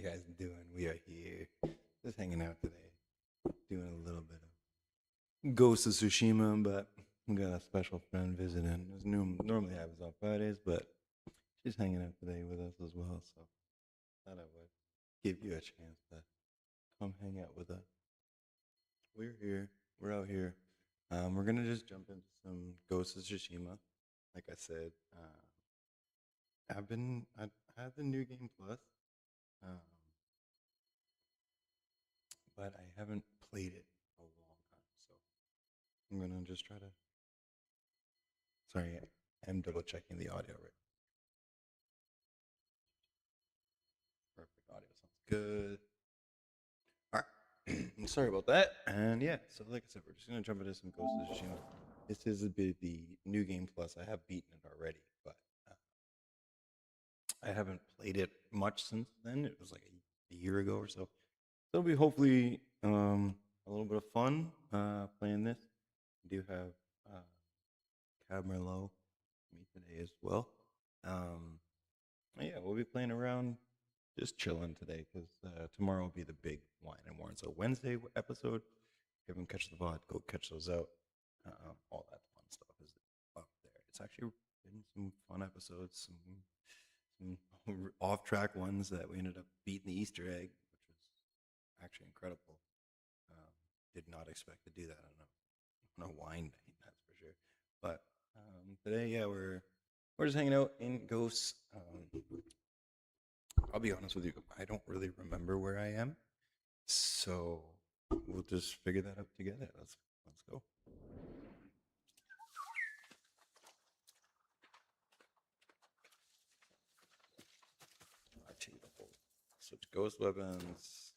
guys doing? We are here, just hanging out today, doing a little bit of Ghost of Tsushima, but we got a special friend visiting. Normally happens on Fridays, but she's hanging out today with us as well, so thought I would give you a chance to come hang out with us. We're here. We're out here. We're gonna just jump into some Ghost of Tsushima. Like I said, I have the new game plus. Um, but I haven't played it a long time, so I'm gonna just try to. Sorry, I'm double checking the audio right. Perfect audio sounds good. All right, sorry about that. And yeah, so like I said, we're just gonna jump into some Ghost of Tsushima. This is a bit the new game plus. I have beaten it already, but I haven't played it much since then. It was like a year ago or so. So it'll be hopefully a little bit of fun playing this. I do have Cab Merlot me today as well. Yeah, we'll be playing around, just chilling today because tomorrow will be the big wine and warren. So Wednesday episode, if you haven't catch the VOD, go catch those out. All that fun stuff is up there. It's actually been some fun episodes, some off-track ones that we ended up beating the Easter egg, which was actually incredible. Did not expect to do that on a wine night, that's for sure. But today, yeah, we're just hanging out in Ghosts. I'll be honest with you, I don't really remember where I am, so we'll just figure that out together. Let's go. I take the whole switch ghost weapons.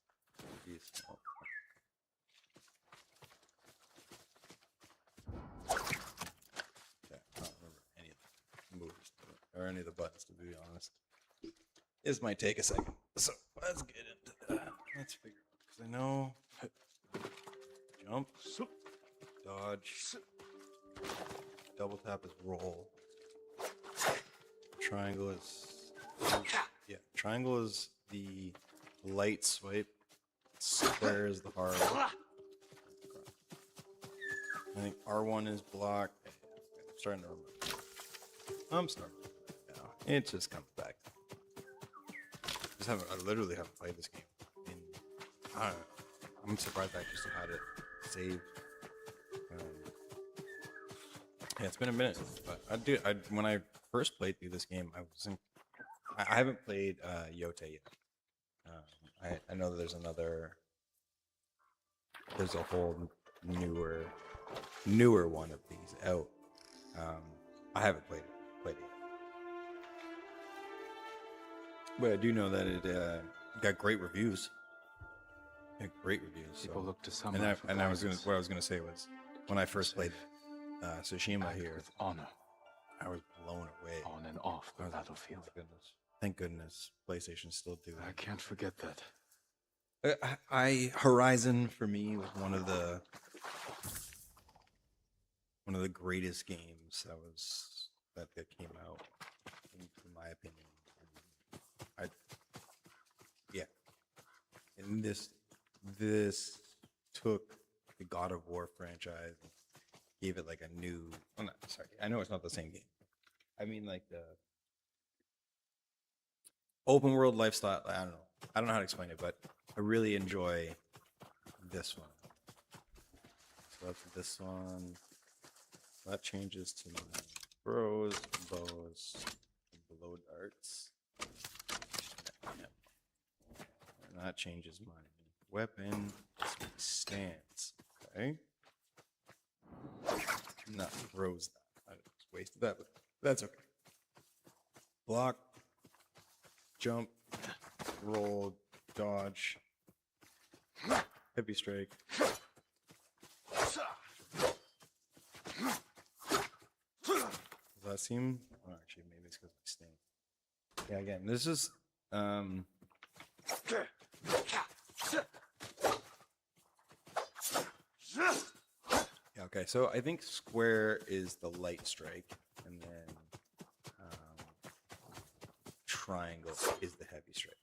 Or any of the buttons, to be honest. This might take a second, so let's get into that. Let's figure out, because I know jump, dodge, double tap is roll, triangle is the light swipe, square is the hard. I think R1 is block. I'm starting to remember. I'm starting. It just comes back. I literally haven't played this game I don't know. I'm surprised I just had it saved. Yeah, it's been a minute, but when I first played through this game, I haven't played Yote yet. I know there's a whole newer one of these out. I haven't played it yet. But I do know that it got great reviews. People look to some. What I was gonna say was, when I first played Tsushima here, with honor, I was blown away. on and off the battlefield. Thank goodness PlayStation still do I that. can't forget that. Horizon for me was one of the greatest games that came out, in my opinion. And this took the God of War franchise and gave it like a new. I know it's not the same game. I mean, like the open world lifestyle. I don't know how to explain it, but I really enjoy this one. So that's this one. That changes to my bows, below darts. And that changes my weapon, my stance. Okay. Not throws that. I just wasted that, but that's okay. Block, jump, roll, dodge, heavy strike. Does that seem? Oh, actually, maybe it's because of my stance. Yeah, again, this is yeah, okay, so I think square is the light strike, and then triangle is the heavy strike.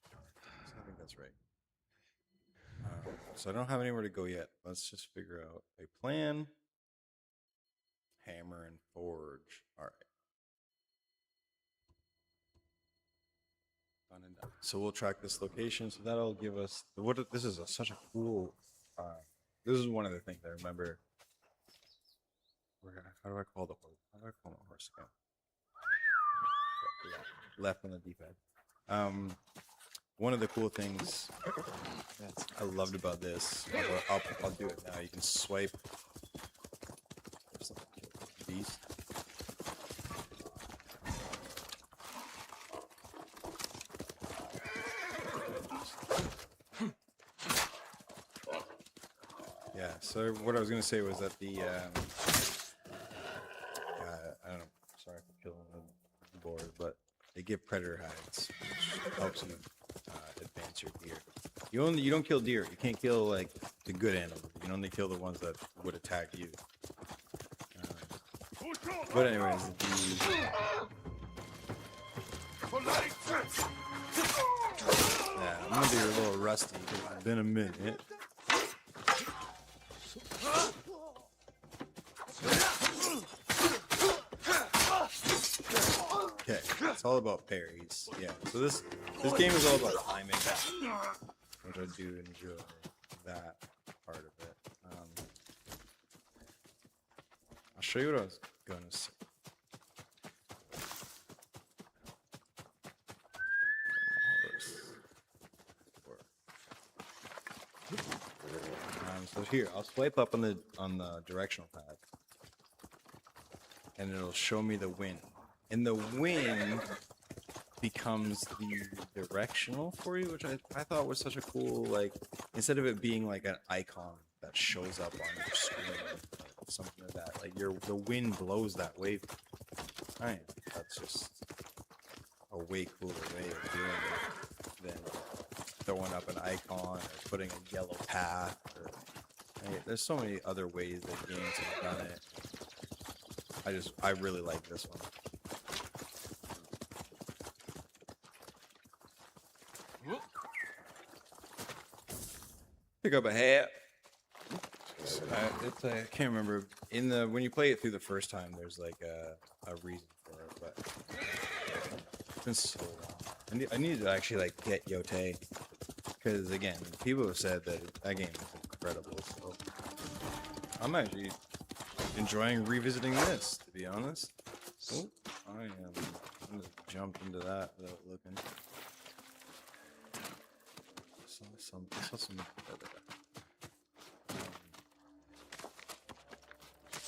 So think that's right. So I don't have anywhere to go yet. Let's just figure out a plan. Hammer and forge. All right. Done and done. So we'll track this location. So that'll give us this is such a cool. This is one of the things I remember. How do I call the horse? How do I call my horse again? Left on the D-pad. One of the cool things I loved about this, I'll do it now. You can swipe these. Yeah, so what I was going to say was that the, I don't know, sorry for killing the board, but they give predator hides, which helps you advance your deer. You don't kill deer. You can't kill, like, the good animals. You can only kill the ones that would attack you. But anyways, yeah, I'm going to be a little rusty because it's been a minute. Okay, it's all about parries. Yeah, so this game is all about timing, which I do enjoy that part of it. I'll show you what I was gonna say. So here, I'll swipe up on the directional pad, and it'll show me the wind. And the wind becomes the directional for you, which I thought was such a cool, like, instead of it being like an icon that shows up on your screen, or something like that, like the wind blows that way. That's just a way cooler way of doing it than throwing up an icon or putting a yellow path. Or there's so many other ways that games have done it. I really like this one. Pick up a hat. I can't remember when you play it through the first time. There's like a reason for it, but it's been so long. I need to actually like get Yote, because again, people have said that game is incredible. So I'm actually enjoying revisiting this, to be honest. Oh, I'm gonna jump into that without looking.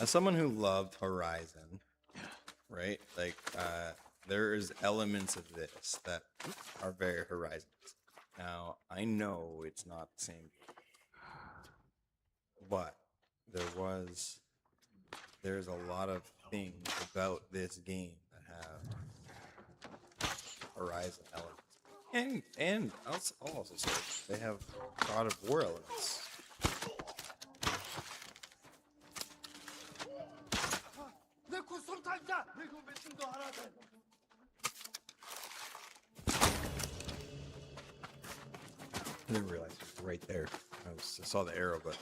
As someone who loved Horizon, right? Like, there is elements of this that are very Horizon. Now, I know it's not the same, but there's a lot of things about this game that have Horizon elements. And I'll also say they have God of War elements. I didn't realize it was right there. I saw the arrow, but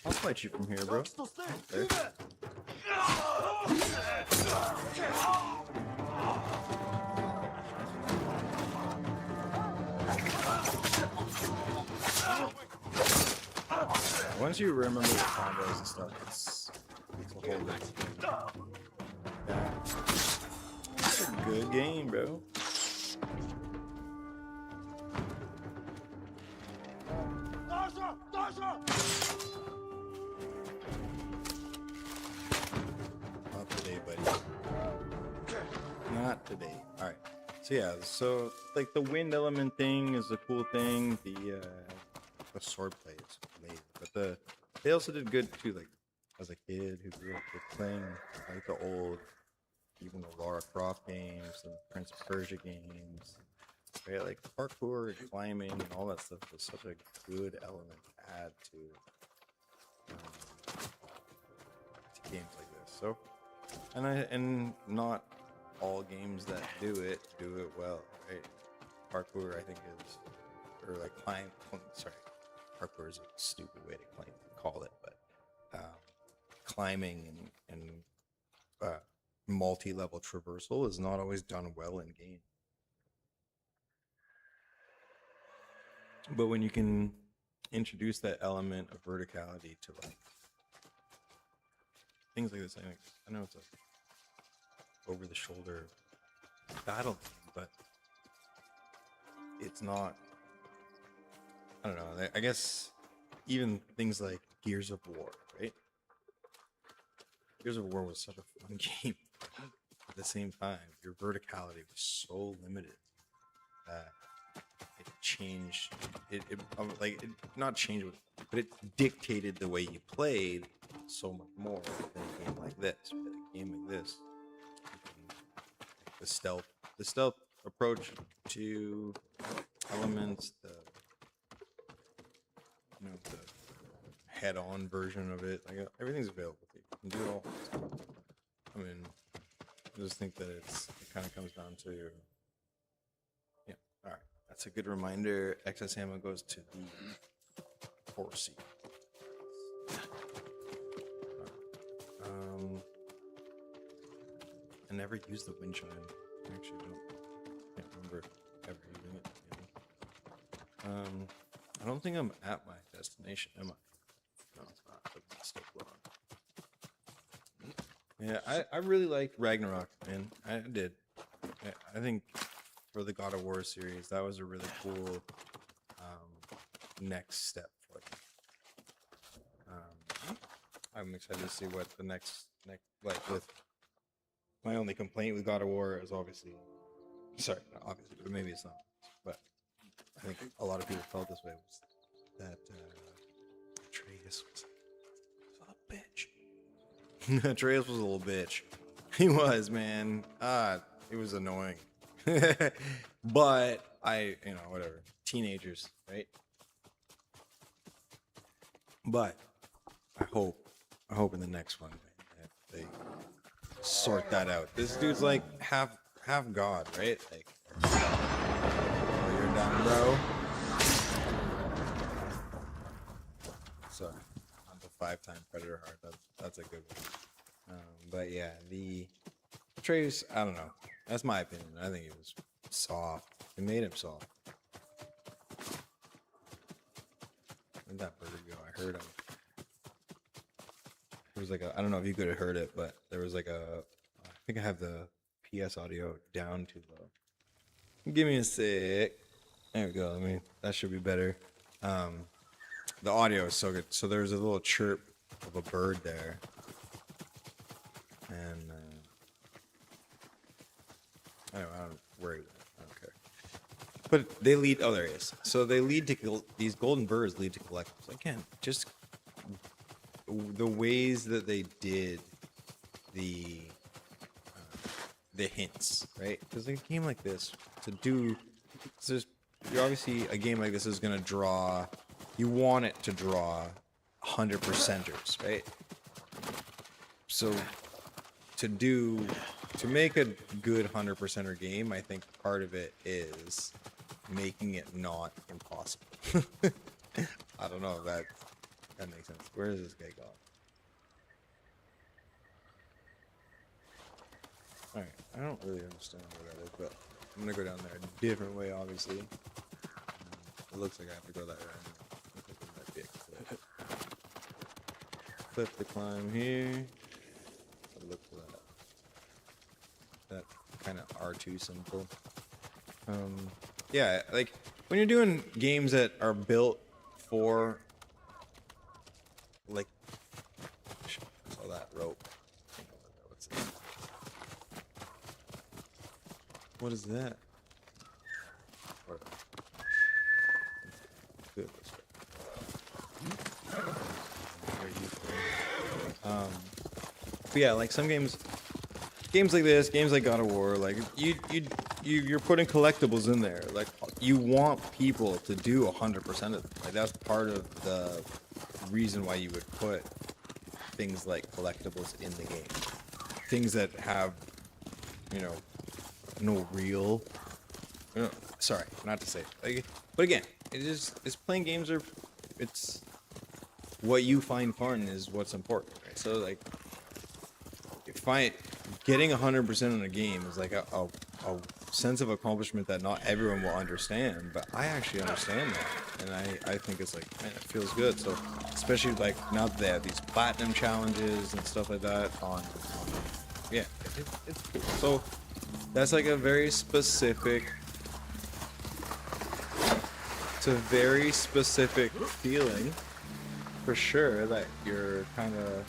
I'll fight you from here, bro. There. Once you remember the combos and stuff, it's a whole different thing. Yeah. It's a good game, bro. Not today, buddy. Not today. Alright. So yeah, like the wind element thing is a cool thing. The swordplay is amazing. But they also did good too, like as a kid who grew up with playing like the old, even the Lara Croft games and Prince of Persia games. Right? Like parkour and climbing and all that stuff was such a good element to add to to games like this. So, and not all games that do it well, right? Parkour, I think, is, or like parkour is a stupid way to call it, but climbing and multi-level traversal is not always done well in game. But when you can introduce that element of verticality to like things like this, I know it's a over-the-shoulder battle game, but it's not. I don't know. I guess even things like Gears of War, right? Gears of War was such a fun game. At the same time, your verticality was so limited that it changed. Not changed, but it dictated the way you played so much more than a game like this. With a game like this, the stealth approach to elements, the head-on version of it, like everything's available to you. You can do it all. I mean, I just think that it kind of comes down to, yeah. All right, that's a good reminder. Excess ammo goes to the horsey. I never used the wind chime. I actually can't remember ever using it. I don't think I'm at my destination, am I? No, it's not. It's still blowing. Yeah, I really liked Ragnarok, man. I did. I think for the God of War series, that was a really cool next step for it. I'm excited to see what the next like with. My only complaint with God of War is obviously, sorry, not obviously, but maybe it's not. But I think a lot of people felt this way, was that Atreus was a bitch. Atreus was a little bitch. He was, man. It was annoying. But whatever. Teenagers, right? But I hope in the next one, man, they sort that out. This dude's like half god, right? Like, oh, you're done, bro. Sorry, not the 5-time Predator heart. That's a good one. But yeah, the Trace, I don't know. That's my opinion. I think it was soft. It made him soft. Where'd that bird go? I heard him. There was like I don't know if you could have heard it, but there was like I think I have the PS audio down too low. Give me a sec. There we go. That should be better. The audio is so good. So there's a little chirp of a bird there. And anyway, I don't worry about it. I don't care. But they lead. Oh, there he is. So they lead to these golden birds lead to collectibles. Again, just the ways that they did the hints, right? Because a game like this you're obviously a game like this is gonna draw. You want it to draw 100%ers, right? So to make a good 100%er game, I think part of it is making it not impossible. I don't know if that makes sense. Where is this guy going? Alright, I don't really understand where that is, but I'm gonna go down there a different way, obviously. It looks like I have to go that way. I think it might be a cliff. Cliff to climb here. Look for that kind of R2 symbol. Yeah, like when you're doing games that are built for like all that rope. What is that? Good. But yeah, like some games like this, games like God of War, like you're putting collectibles in there. Like you want people to do 100% of them. Like that's part of reason why you would put things like collectibles in the game. Things that have, you know, no real. Sorry, not to say. Like, but again, it's playing games are. It's what you find fun is what's important, right? So like, getting 100% in a game is like a sense of accomplishment that not everyone will understand, but I actually understand that, and I think it's like, man, it feels good. So especially like now that they have these platinum challenges and stuff like that on yeah, it's cool. So that's like a very specific. It's a very specific feeling, for sure, that you're kind of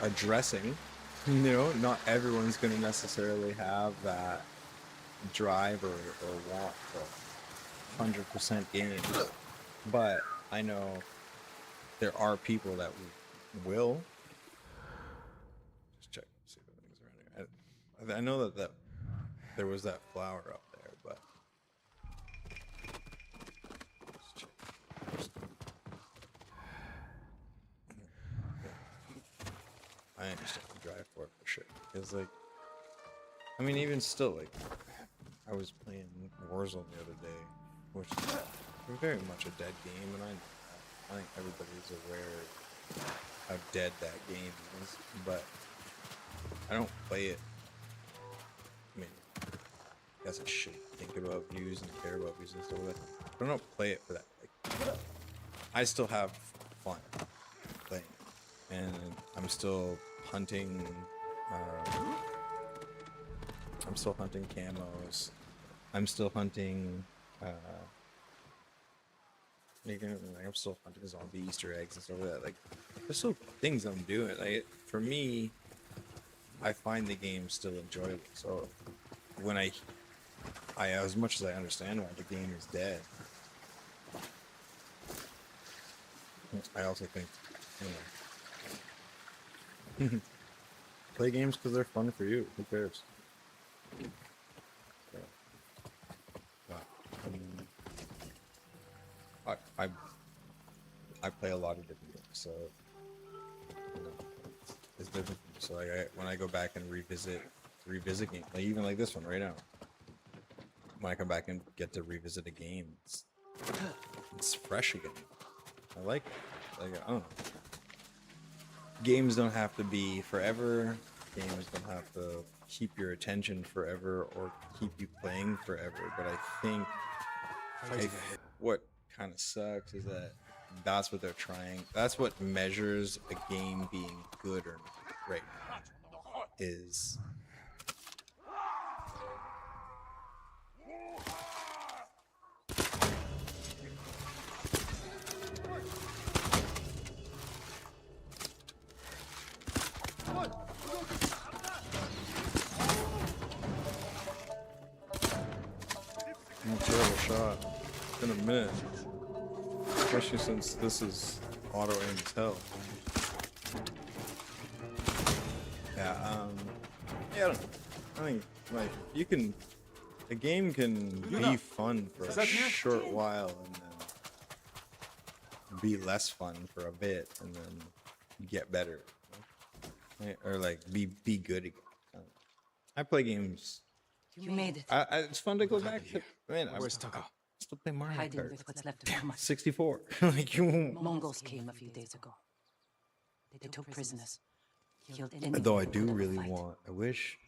addressing. You know, not everyone's going to necessarily have that drive or want for 100% games, but I know there are people that will. Just check, see if anything's around here. I know that there was that flower up there, but let's check. I understand the drive for it for sure. It's like, I mean, even still, like, I was playing Warzone the other day, which is very much a dead game, and I think everybody's aware of how dead that game is, but I don't play it. I mean, I guess I should think about views and care about views and stuff like that, but I don't play it for that. Like, I still have fun playing it, and I'm still hunting. I'm still hunting camos. I'm still hunting. I'm still hunting zombie Easter eggs and stuff like that. Like, there's still things I'm doing. Like, for me, I find the game still enjoyable. So when I as much as I understand why the game is dead, I also think, you know, play games because they're fun for you. Who cares? I play a lot of different games, so you know, it's different. So when I go back and revisit games, like even like this one right now, when I come back and get to revisit a game, it's fresh again. I like it. Like, I don't know. Games don't have to be forever. Games don't have to keep your attention forever or keep you playing forever. But I think what kind of sucks is that that's what they're trying. That's what measures a game being good or not right now. Is a terrible shot. It's been a minute. Especially since this is auto aim as hell. Yeah, I don't know. I think, like, the game can be fun for a short while and then be less fun for a bit and then get better. Right? Or, like, be good again. I play games. You made it. It's fun to go back to. Man, I still play Mario Hiding Kart. with what's left of Thomas. 64. Like, Mongols came a few days ago. They took prisoners. Killed anyone. though I do really want. I wish.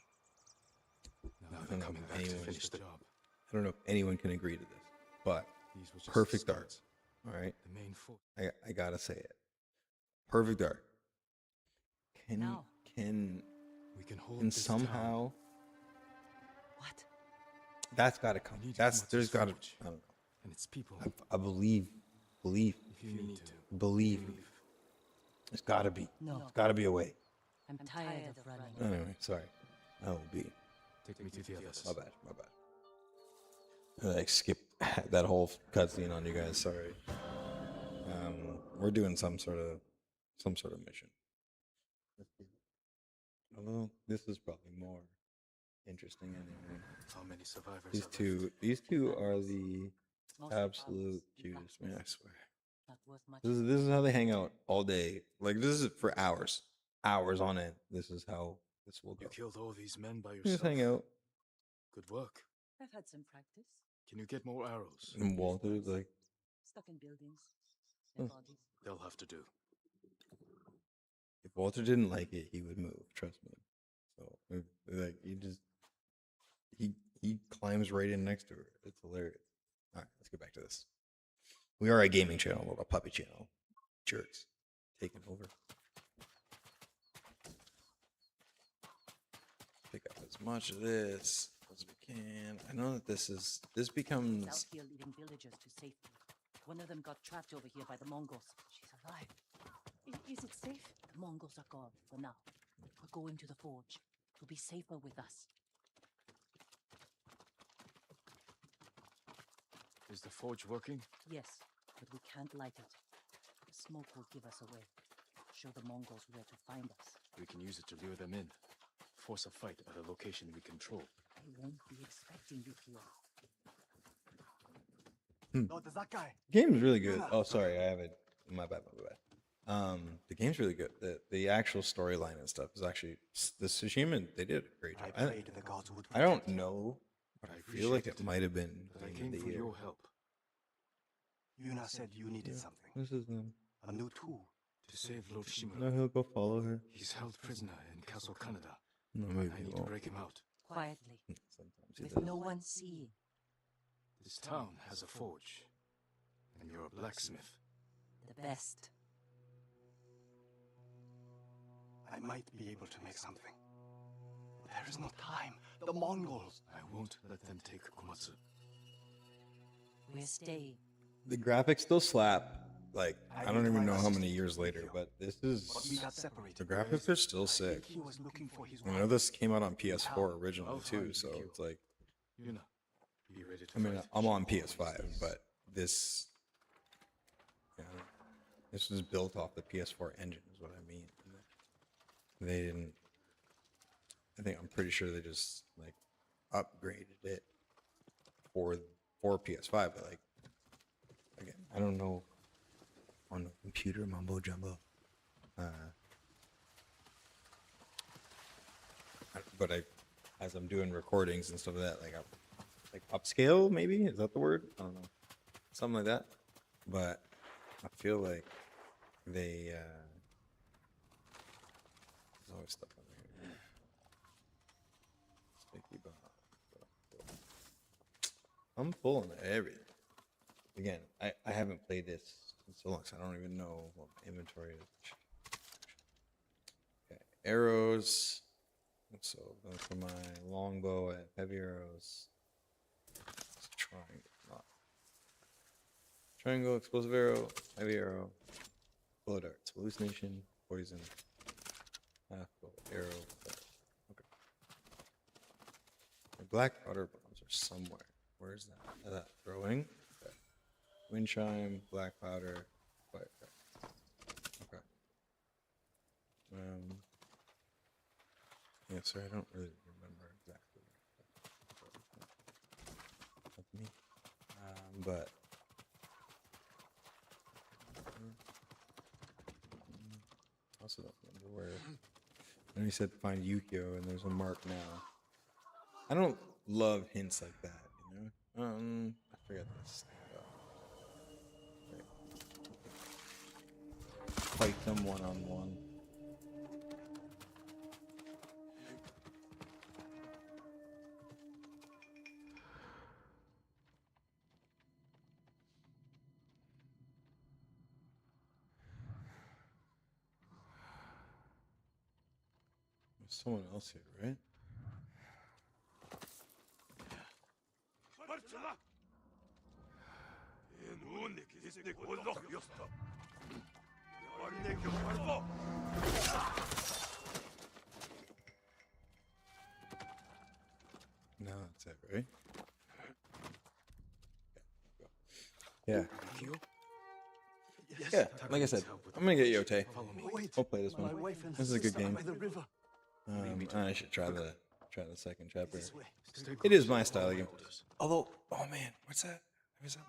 Now they're coming back to finish the job. I don't know if anyone can agree to this, but These were just perfect the art. start. All right, The main force. I gotta say it. Perfect art. Now. Can We can hold and this somehow town. What? that's gotta come. We need That's Thomas's there's gotta. forge. I don't know. And its people. I believe. If you need to. Believe. There's gotta be. No. There's gotta be a way. I'm tired of running. Anyway, sorry. I will be. Take me to the others. My bad. I like skipped that whole cutscene on you guys. Sorry. We're doing some sort of mission. Although this is probably more interesting anyway. How many survivors These are left? two are the absolute cutest, man. I swear. Not worth much. This is how they hang out all day. Like this is for hours, hours on end. This is how this will go. You killed all these men by Just yourself. hang out. Good work. I've had some practice. Can you get more arrows? And Walter's like, Stuck in buildings. Dead bodies. They'll have to do. if Walter didn't like it, he would move. Trust me. So like he climbs right in next to her. It's hilarious. All right, let's get back to this. We are a gaming channel, not a puppy channel. Jerks taking over. Pick up as much of this as we can. I know that this becomes. Out here leading villagers to safety. One of them got trapped over here by the Mongols. She's alive. Is it safe? The Mongols are gone for now. We're going to the forge. It'll be safer with us. Is the forge working? Yes, but we can't light it. The smoke will give us away. Show the Mongols where to find us. We can use it to lure them in. Force a fight at a location we control. I won't be expecting you here. The game's really good. Oh, sorry, I have it. My bad. The game's really good. The actual storyline and stuff is actually the Tsushima. They did a great job. I don't know, but I feel like it might have been But I Game came of the for Year. your help. Yuna said you needed something. This is them. A new tool. To save Lord Shimura. No, he'll go follow her. He's held prisoner in Castle Canada. No, maybe I he need to won't. break him out. Quietly, Sometimes he with does. no one seeing. This town has a forge. And you're a blacksmith. The best. I might be able to make something. There is no time. The Mongols. I won't let them take Komatsu. We're staying. The graphics still slap. Like I don't even know how many years later, but this But we is got separated. the graphics are still sick. He was looking for his I know wife. this came out on PS4 originally I'll too, find so Yukio. it's like Yuna, be ready to I mean fight. I'm on PS5, but this this was built off the PS4 engine is what I mean. They didn't. I'm pretty sure they just like upgraded it for PS5, but like again, I don't know on the computer mumbo jumbo. But as I'm doing recordings and stuff like that, like upscale maybe is that the word? I don't know, something like that. But I feel like they there's always stuff on there. Sticky bomb. I'm full on everything. Again, I haven't played this in so long, so I don't even know what my inventory is. Okay, arrows. So going for my longbow, I have heavy arrows. It's triangle, triangle, explosive arrow, heavy arrow, bullet darts, hallucination, poison, half bow, arrow. Okay. The black powder bombs are somewhere. Where's that? Is that throwing? Okay. Wind chime, black powder, fire. Okay. Yeah, sorry, I don't really remember exactly. That's me. But also don't remember where. And he said find Yukio, and there's a mark now. I don't love hints like that, you know. I forgot this. Fight them one-on-one. There's someone else here, right? No, that's it, right? Yeah. Yeah, like I said, I'm gonna get Yote. Wait, We'll play this my one. wife and This is a good sister are game. by the river. I should try the second chapter. This way. Stay It is close. my style again. Although, oh man, what's that? There's that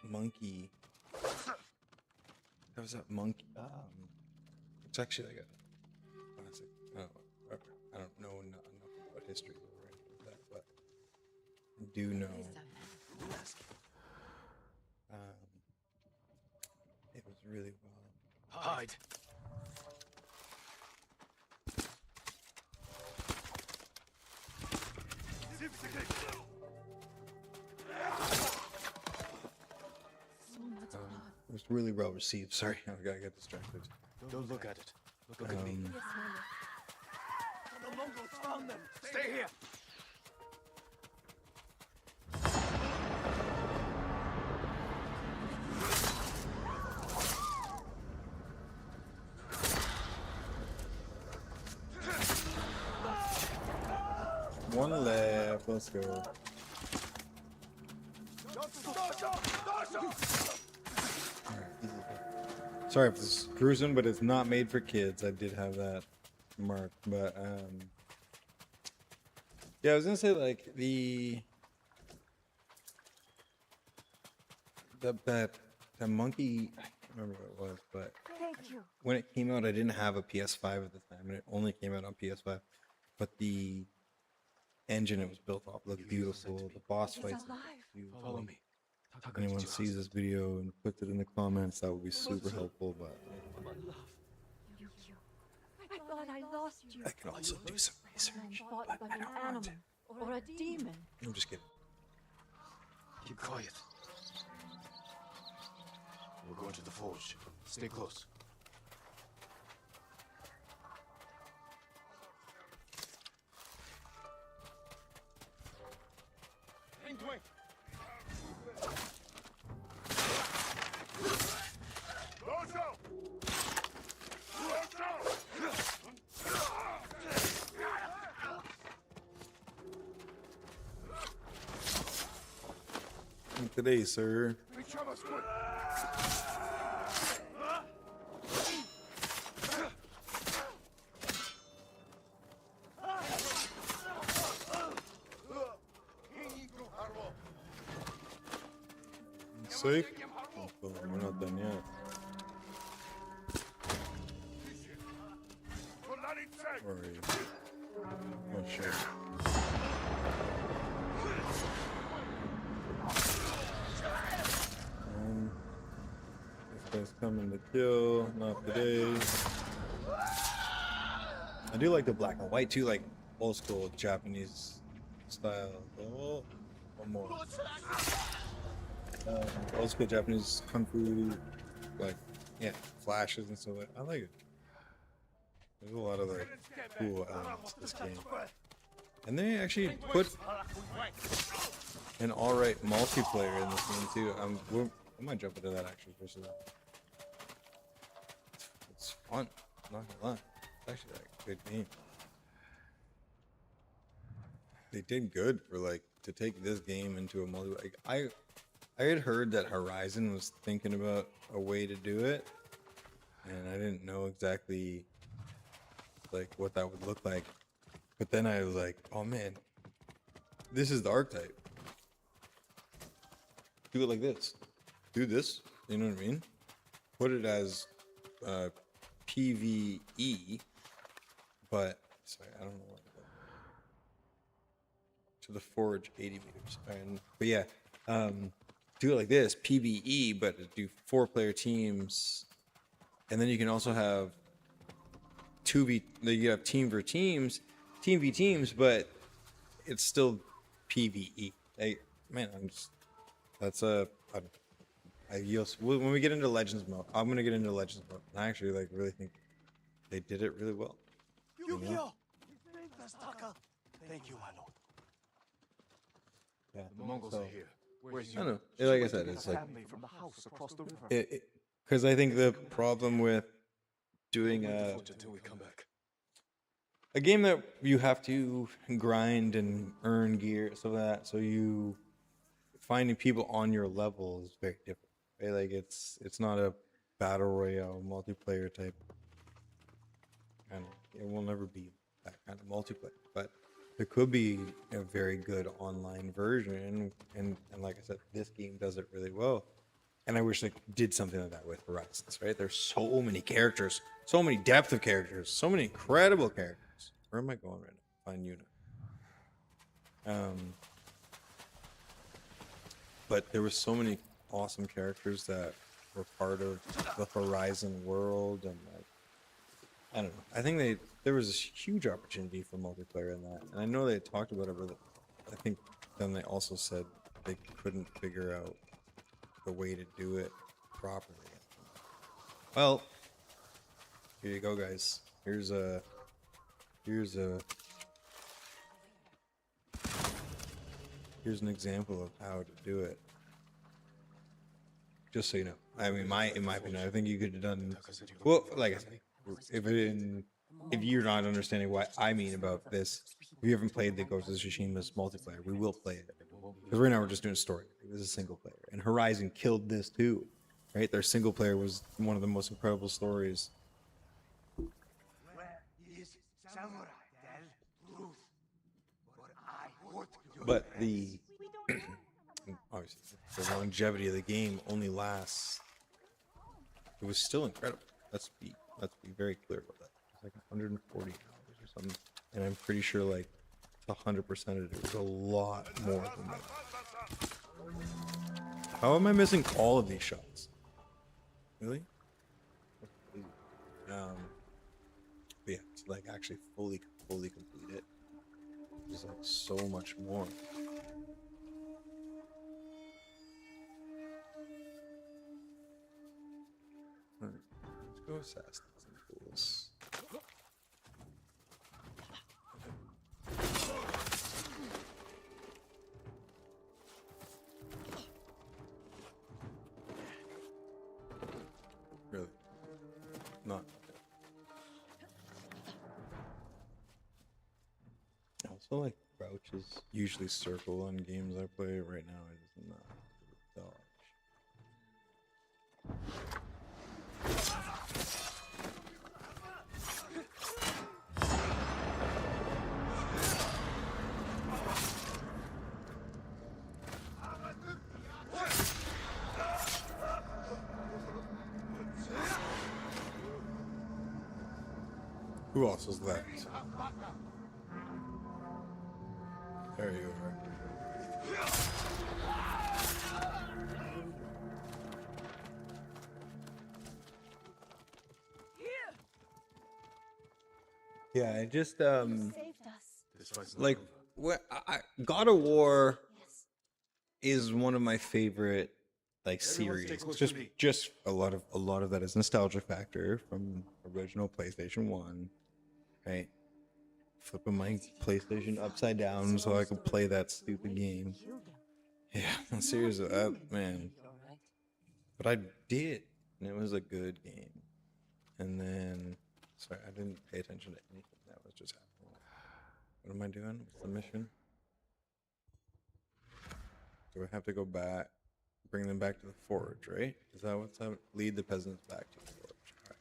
monkey. That was that monkey. It's actually like a classic. I don't know enough about history or anything like that, but I do know it was really well. Hide. It was really well received. Sorry, I gotta get distracted. Don't look at it. Look at me. Yes, Mama. The Mongols found them! Stay here. One left. Let's go. Sorry if this is gruesome, but it's not made for kids. I did have that marked, but yeah, I was gonna say like the monkey. I can't remember what it was, but Thank you. when it came out, I didn't have a PS5 at the time, and it only came out on PS5. But the engine it was built off looked beautiful. The boss He's fights alive. looked beautiful. Follow me. If anyone sees this video and puts it in the comments, that would be super helpful. But You. I thought I lost you. I can also do some research. Fought But by I an don't want animal to. or a demon. I'm just kidding. Keep quiet. We're going to the forge. Stay close. And today, sir. Safe? Oh, we're not done yet. Where are you? Oh shit. This guy's coming to kill, not today. I do like the black and white too, like old school Japanese style. Oh, one more. Old school Japanese kung fu, like, yeah, flashes and stuff like that. I like it. There's a lot of like cool elements to this game. And they actually put an alright multiplayer in this game too. I might jump into that actually first of all. It's fun, not gonna lie. It's actually like a good game. They did good for like to take this game into a multi. Like, I had heard that Horizon was thinking about a way to do it, and I didn't know exactly like what that would look like. But then I was like, oh man, this is the archetype. Do it like this. Do this. You know what I mean? Put it as PvE, but sorry, I don't know what. To the forge 80 meters. But yeah, do it like this, PvE, but do 4-player teams, and then you can also have 2v. You have team v teams, but it's still PvE. Man, that's a. When we get into Legends mode, I'm gonna get into Legends mode. I actually like really think they did it really well. Yukio! Thank you, my lord. Yeah. The Mongols are here. Where's I don't know. Like I said, it's like Family from the house across the river. because I think the problem with doing until we come back. a game that you have to grind and earn gear, so you finding people on your level is very different. Right? Like it's not a battle royale multiplayer type, and it will never be that kind of multiplayer. But there could be a very good online version, and like I said, this game does it really well. And I wish they did something like that with Horizons, right? There's so many characters, so many depth of characters, so many incredible characters. Where am I going right now? Find Yuna. But there was so many awesome characters that were part of the Horizon world, and like, I don't know. I think there was this huge opportunity for multiplayer in that, and I know they talked about it, but I think then they also said they couldn't figure out the way to do it properly. Well, here you go, guys. Here's an example of how to do it. Just so you know, I mean, in my opinion, I think you could have done well. Like I said, if you're not understanding what I mean about this, if you haven't played the Ghost of Tsushima's multiplayer, we will play it. Because right now we're just doing story. This is single player, and Horizon killed this too, right? Their single player was one of the most incredible stories. But obviously the longevity of the game only lasts. It was still incredible. Let's be very clear about that. It's like 140 hours or something, and I'm pretty sure like 100% of it was a lot more than that. How am I missing all of these shots? Really? But yeah, to like actually fully complete it, there's like so much more. Alright, let's go assassins and fools. Really? Not. I also like crouches. Usually circle on games I play. Right now I just not dodge. Who else is left? There you are. Yeah, I just like what God of War is one of my favorite like series. It's just a lot of that is nostalgia factor from original PlayStation 1, right? Flipping my PlayStation upside down so I could play that stupid game. Yeah, seriously, man. But I did, and it was a good game. And then, sorry, I didn't pay attention to anything that was just happening. What am I doing? What's the mission? Do I have to go back, bring them back to the forge, right? Is that what's up? Lead the peasants back to the forge. All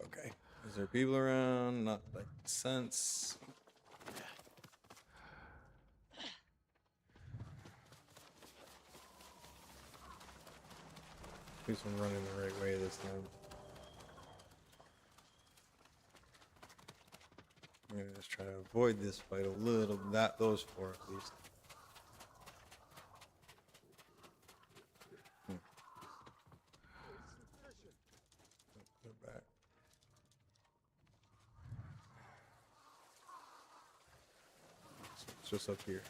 right. Okay. Is there people around? Not like sense. At least I'm running the right way this time. I'm gonna just try to avoid this fight a little. Those four at least. Go back. It's just up here.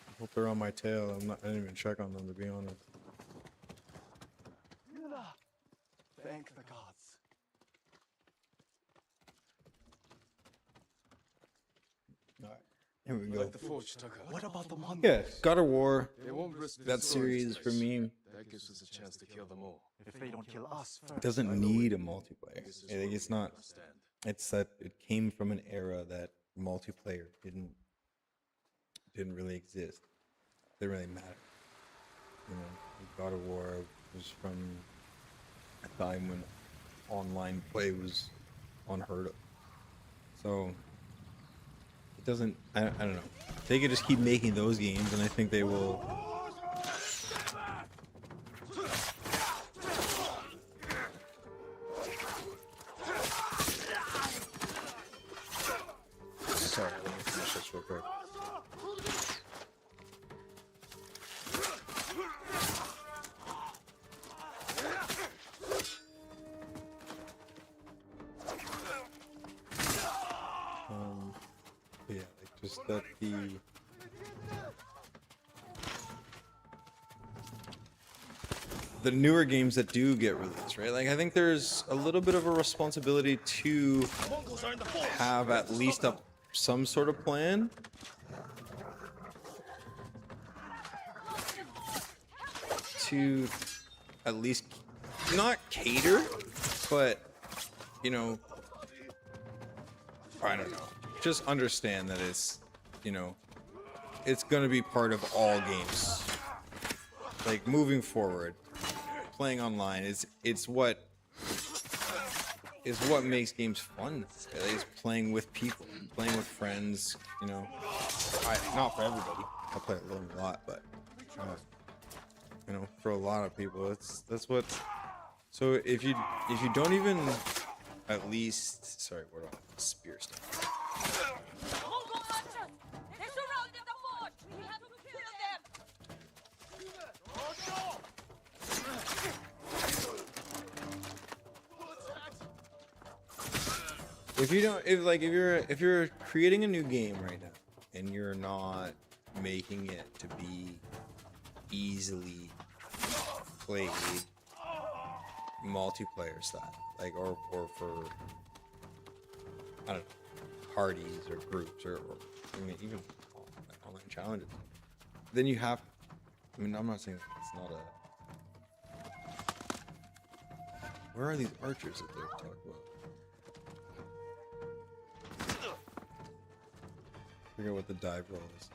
I hope they're on my tail. I didn't even check on them, to be honest. Thank the gods. All right, here we go. Like the forge, Tucker. What about the monsters? Yeah, God of War. They won't risk That series for me That gives us a chance to kill them all. If they don't kill us first. doesn't need a multiplayer. This is I think where it's we not. understand. It's that it came from an era that multiplayer didn't really exist. Didn't really matter. You know, God of War was from a time when online play was unheard of. So it doesn't. I don't know. They could just keep making those games, and I think they will. Sorry, let me finish this real quick. But yeah, like just that the newer games that do get released, right? Like I think there's a little bit of a responsibility to have at least some sort of plan. To at least not cater, but you know, I don't know. Just understand that it's, you know, it's gonna be part of all games. Like moving forward, playing online it's what makes games fun. Right? It's playing with people, playing with friends. You know, not for everybody. I play it alone a lot, but you know, for a lot of people, that's what. So if you don't even at least, sorry, what on spear stuff. Mongol archers! They surrounded the fort! We have to kill them! If you don't, if you're creating a new game right now and you're not making it to be easily played multiplayer style, like or for I don't know, parties or groups or I mean even online challenges, then you have. I mean, I'm not saying it's not a. Where are these archers that they're talking about? I forget what the dive roll is.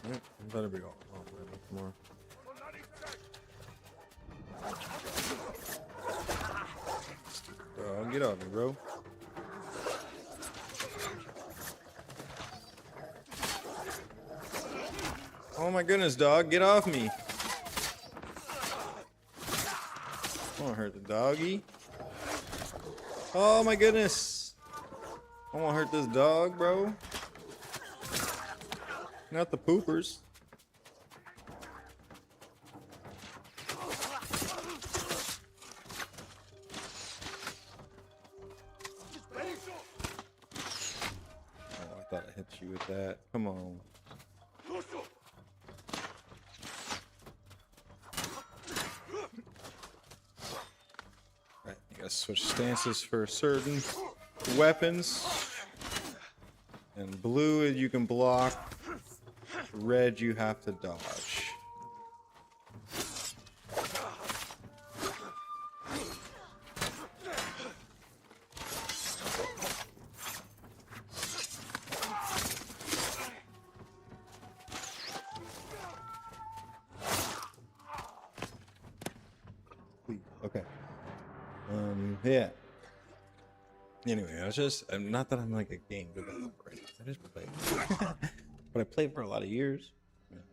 Yep, better be all more. Get off me, bro. Oh my goodness, dog, get off me. I won't hurt the doggy. Oh my goodness. I won't hurt this dog, bro. Not the poopers. Oh, I thought I hit you with that. Come on. Right, you gotta switch stances for certain weapons. And blue, you can block. Red, you have to dodge. Okay. Yeah. Anyway, I was just, not that I'm like a game developer. I just play. But I played for a lot of years.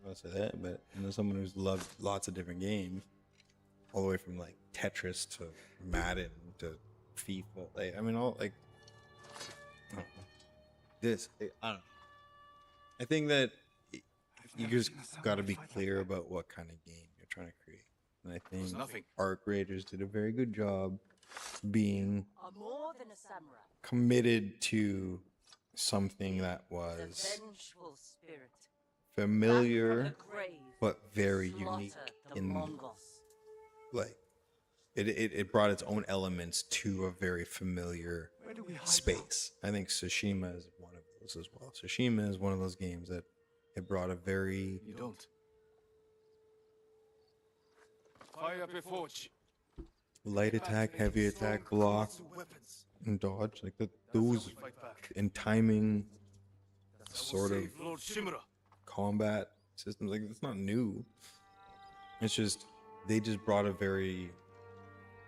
I'll say that. But you know, someone who's loved lots of different games, all the way from like Tetris to Madden to FIFA. Like, I mean, all like I don't know. This. I don't know. I think that you just got to be clear about what kind of game you're trying to create. And I think Arc Raiders did a very good job being More than a samurai. committed to something that was Vengeful spirit. familiar but very unique in Mongols. like it brought its own elements to a very familiar space. I think Tsushima is one of those as well. Tsushima is one of those games that it brought a very You don't. Fire up your forge. light attack, heavy attack, block, and dodge, like those in timing sort of Lord Shimura. combat systems. Like it's not new. It's just they just brought a very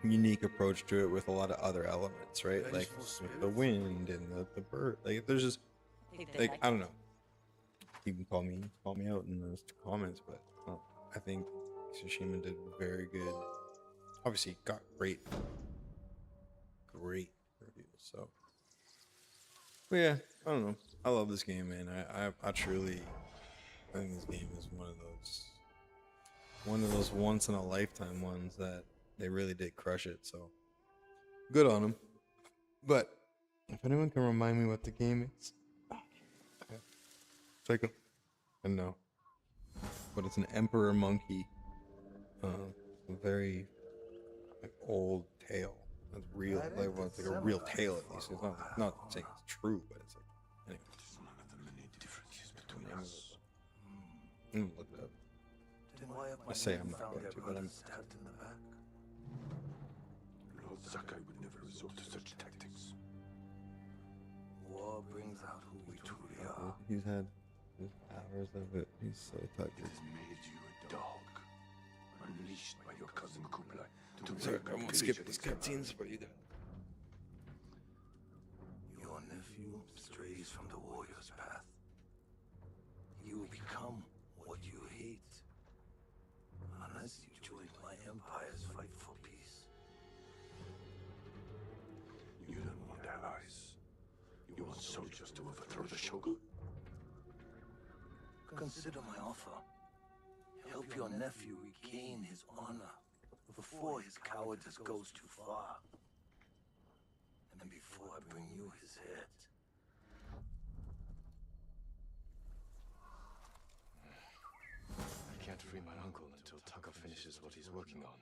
unique approach to it with a lot of other elements, right? Like with the wind and the bird. Like there's just like I don't know. You can call me out in those comments, but I think Tsushima did very good. Obviously, it got great reviews. So, but yeah, I don't know. I love this game, man. I truly, I think this game is one of those once in a lifetime ones that they really did crush it. So, good on them. But if anyone can remind me what the game is, Psycho. I don't know, but it's an emperor monkey. A very old tale. That's real. Like, well, it's like a real tale at least. It's not saying it's true, but it's like anyway. It's one of the many differences between I'm us. gonna look it up. Then why have I say I'm not going to, but I'm. stabbed in the back? Lord Sakai would never resort to such tactics. War brings out who we truly are. He's had his hours of it. He's so It touched. has made you a dog, unleashed by your cousin Kublai to Sorry, rape I and won't pillage skip at these his command. cutscenes, but you got. Your nephew strays from the warrior's path. You will become what you hate. Unless you join my empire's fight for peace. You don't want allies. You want soldiers to overthrow the shogun. Consider my offer. Help your nephew regain his honor before his cowardice goes too far. And before I bring you his head. I can't free my uncle until Taka finishes what he's working on.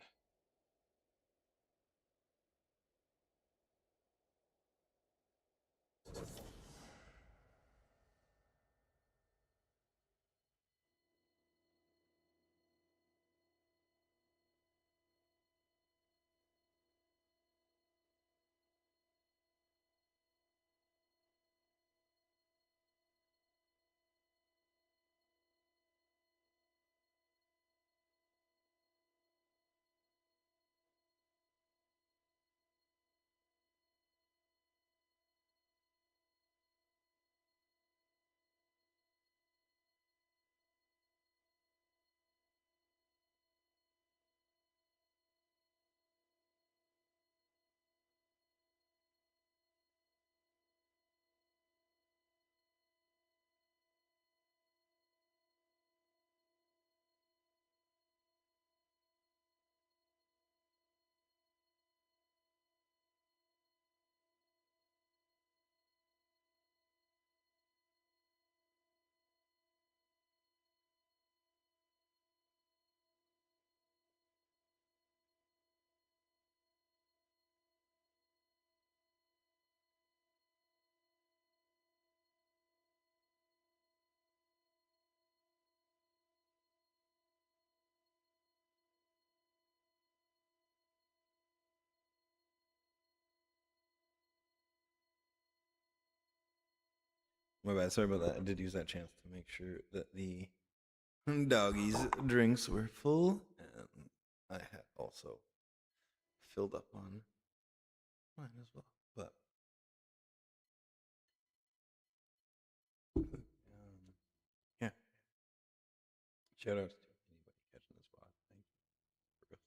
My bad. Sorry about that. I did use that chance to make sure that the doggies' drinks were full, and I had also filled up on mine as well. But yeah, shout outs to anybody catching this spot. Thank you.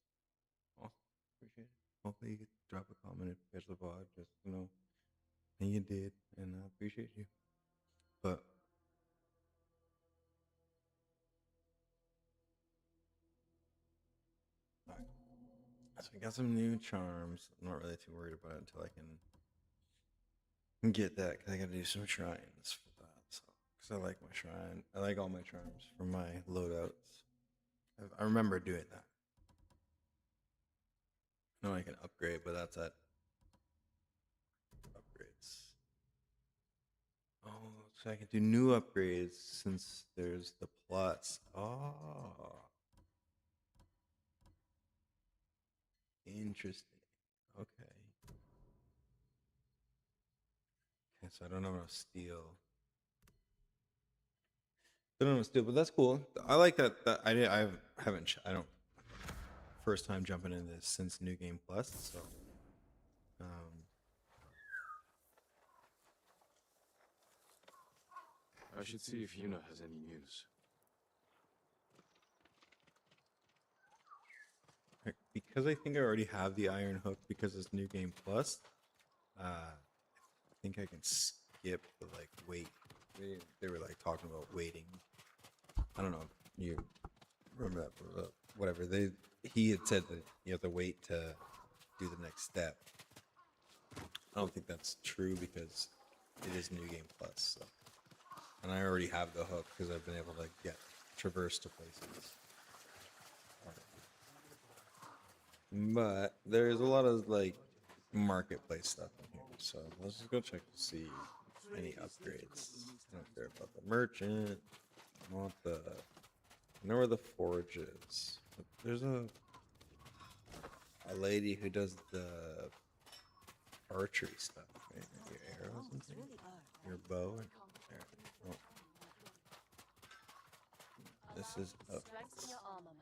Awesome. Appreciate it. Hopefully you could drop a comment if you catch the pod. Just and you did, and I appreciate you. But all right. So I got some new charms. I'm not really too worried about it until I can get that, because I got to do some shrines for that. So, because I like my shrine, I like all my charms from my loadouts. I remember doing that. No, I can upgrade, but that's at upgrades. Oh, so I can do new upgrades since there's the plots. Oh, interesting. Okay. Okay, so I don't know how to steal. They don't know steel, but that's cool. I like that. I haven't. I don't. First time jumping into this since New Game Plus, so. I should see if Yuna has any news. Because I think I already have the Iron Hook because it's New Game Plus. I think I can skip the like wait. They were like talking about waiting. I don't know. If you remember that? But whatever. He had said that you have to wait to do the next step. I don't think that's true because it is New Game Plus. So. And I already have the hook because I've been able to get traverse to places. But there's a lot of like marketplace stuff in here, so let's just go check to see any upgrades. I don't care about the merchant. I want the. I know where the forge is. But there's a lady who does the archery stuff. Right? Your arrows and things. Your bow. And, oh. This is up. Armor.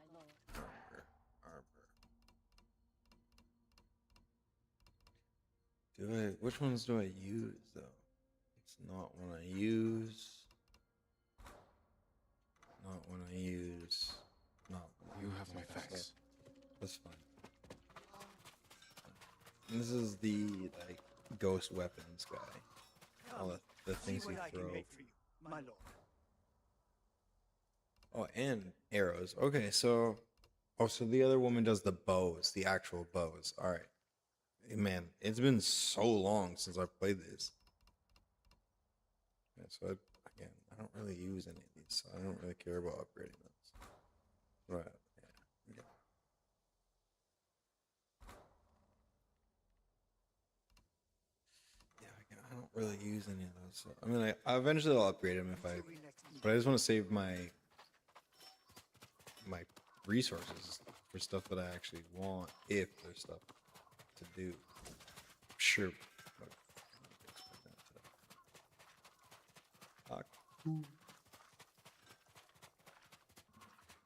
Which ones do I use though? It's not one I use. Not one I use. Not one You have my thanks. That's fine. And this is the like ghost weapons guy. All the things you throw. My lord. Oh, and arrows. Okay, so so the other woman does the bows, the actual bows. All right. Man, it's been so long since I've played this. Yeah, so again, I don't really use any of these, so I don't really care about upgrading those. Right? Yeah. Yeah, I don't really use any of those. So, I mean, I eventually I'll upgrade them if I, but I just want to save my resources for stuff that I actually want if there's stuff to do. Sure.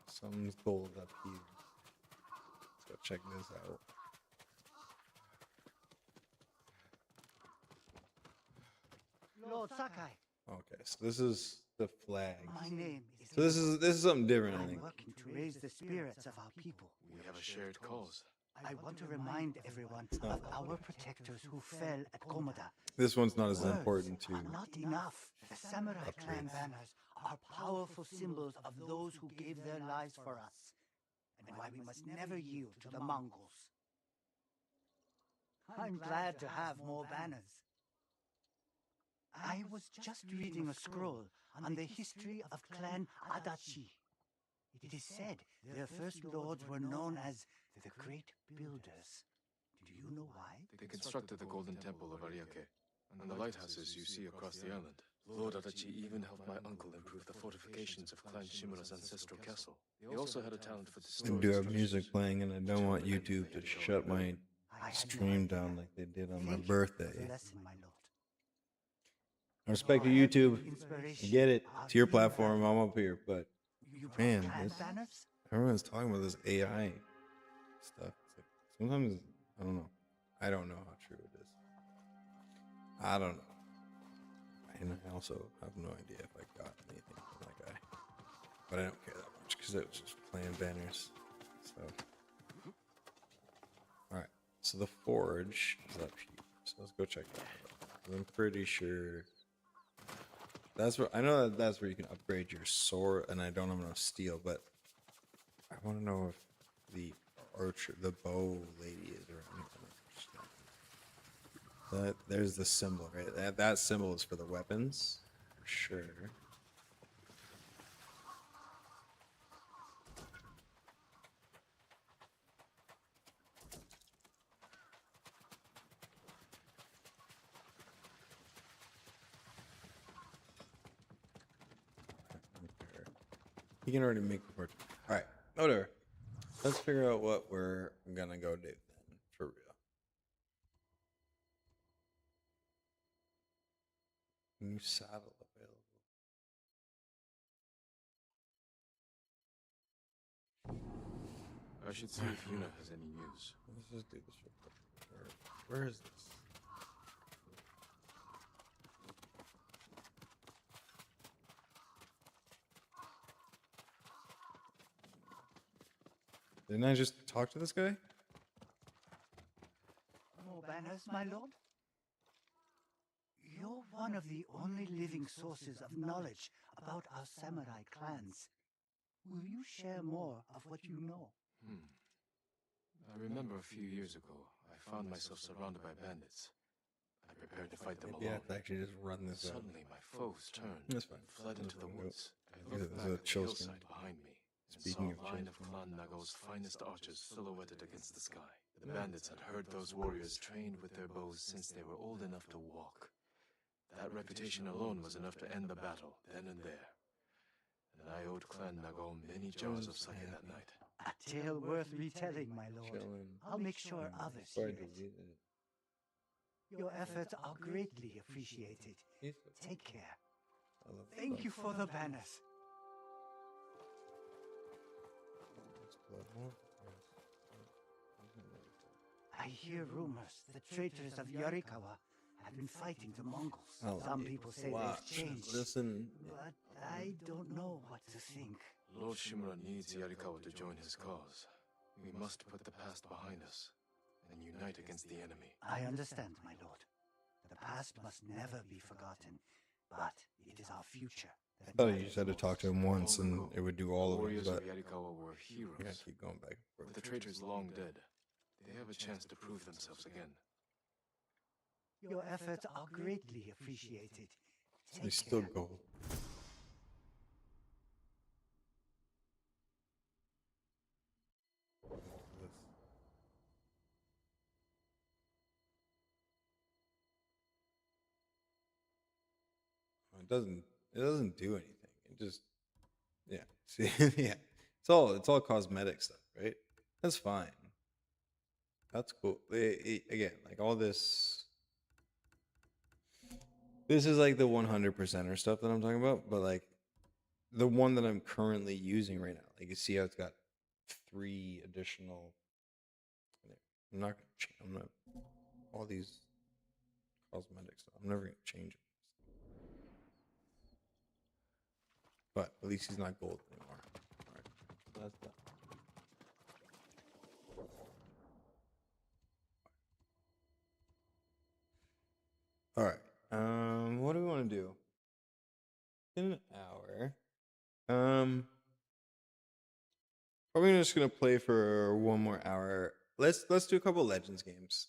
Some gold up here. Let's go check this out. Lord Sakai. Okay, so this is the flag. My name is. So this is something different, I I'm think. working to raise the spirits of our people. We have a shared cause. I want to remind everyone of our protectors who fell at Komoda. This one's not as Words important to. are not enough. The samurai clan banners are powerful symbols of those who gave their lives for us, and why we must never yield to the Mongols. I'm glad to have more banners. I was just reading a scroll on the history of Clan Adachi. It is said their first lords were known as the Great Builders. Do you know why? They constructed the Golden Temple of Ariake and the lighthouses you see across the island. Lord Adachi even helped my uncle improve the fortifications of Clan Shimura's ancestral castle. He also had a talent for I do have music playing, and I don't want YouTube to shut my stream down like they did on my birthday. Lesson, my lord. I respect you, YouTube. I get it. It's your platform. I'm up here, but man, Clan banners? everyone's talking about this AI stuff. It's like, sometimes I don't know. I don't know how true it is. I don't know. And I also have no idea if I got anything from that guy. But I don't care that much because it was just playing banners. So, all right. So the forge is up here. So let's go check that out. I'm pretty sure that's where I know that's where you can upgrade your sword, and I don't have enough steel, but I want to know if the archer, the bow lady is around here. There's the symbol, right? That symbol is for the weapons, for sure. You can already make the fortune. All right, whatever. Let's figure out what we're gonna go do then, for real. New saddle available. I should see if Yuna has any news. Let's just do this real quick. Where is this? Didn't I just talk to this guy? More banners, my lord? You're one of the only living sources of knowledge about our samurai clans. Will you share more of what you know? I remember a few years ago, I found myself surrounded by bandits. I prepared to fight them Maybe I alone. have to actually just run this out. Suddenly, my foes turned That's fine. and fled into the woods. I Yeah, looked there's back a at the chill screen. hillside behind me and Speaking saw of a line chill of screen. Clan Nago's finest archers silhouetted against the sky. The bandits had heard those warriors trained with their bows since they were old enough to walk. That reputation alone was enough to end the battle, then and there. And I owed Clan Nago many jars of sake that night. A tale worth retelling, my lord. Chilling. I'll make sure others Before I hear it. delete it. Your efforts are greatly appreciated. Take care. I love Thank you for the banners. I hear rumors the traitors of Yarikawa have been fighting the Mongols. Some people say they've changed, Listen, but I don't know what to think. Lord Shimura needs Yarikawa to join his cause. We must put the past behind us and unite against the enemy. I understand, my lord. The past must never be forgotten, but it is our future. I thought you just had to talk to him once and it would do all of it, Warriors but of Yarikawa were you gotta heroes. keep going back and forth. With the traitors long dead, they have a chance to prove themselves again. Your efforts are greatly appreciated. They Take still care. go. It doesn't do anything. It just, yeah. See, yeah. It's all cosmetic stuff, right? That's fine. That's cool. Again, like all this. This is like the 100%er stuff that I'm talking about, but like the one that I'm currently using right now, like you see how it's got 3 additional. I'm not all these cosmetic stuff. I'm never gonna change it. But at least he's not gold anymore. All right, so that's that. All right. What do we want to do? In an hour. Probably just gonna play for 1 more hour. Let's do a couple Legends games.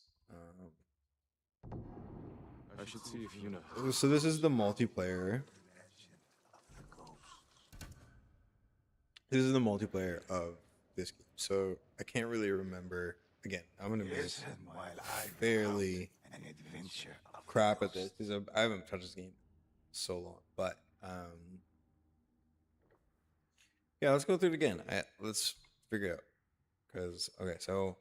I should see if Yuna. So this is the multiplayer. This is the multiplayer of this game. So I can't really remember. Again, I'm gonna miss fairly crap at this because I haven't touched this game so long. But yeah, let's go through it again. Let's figure it out. Because okay, so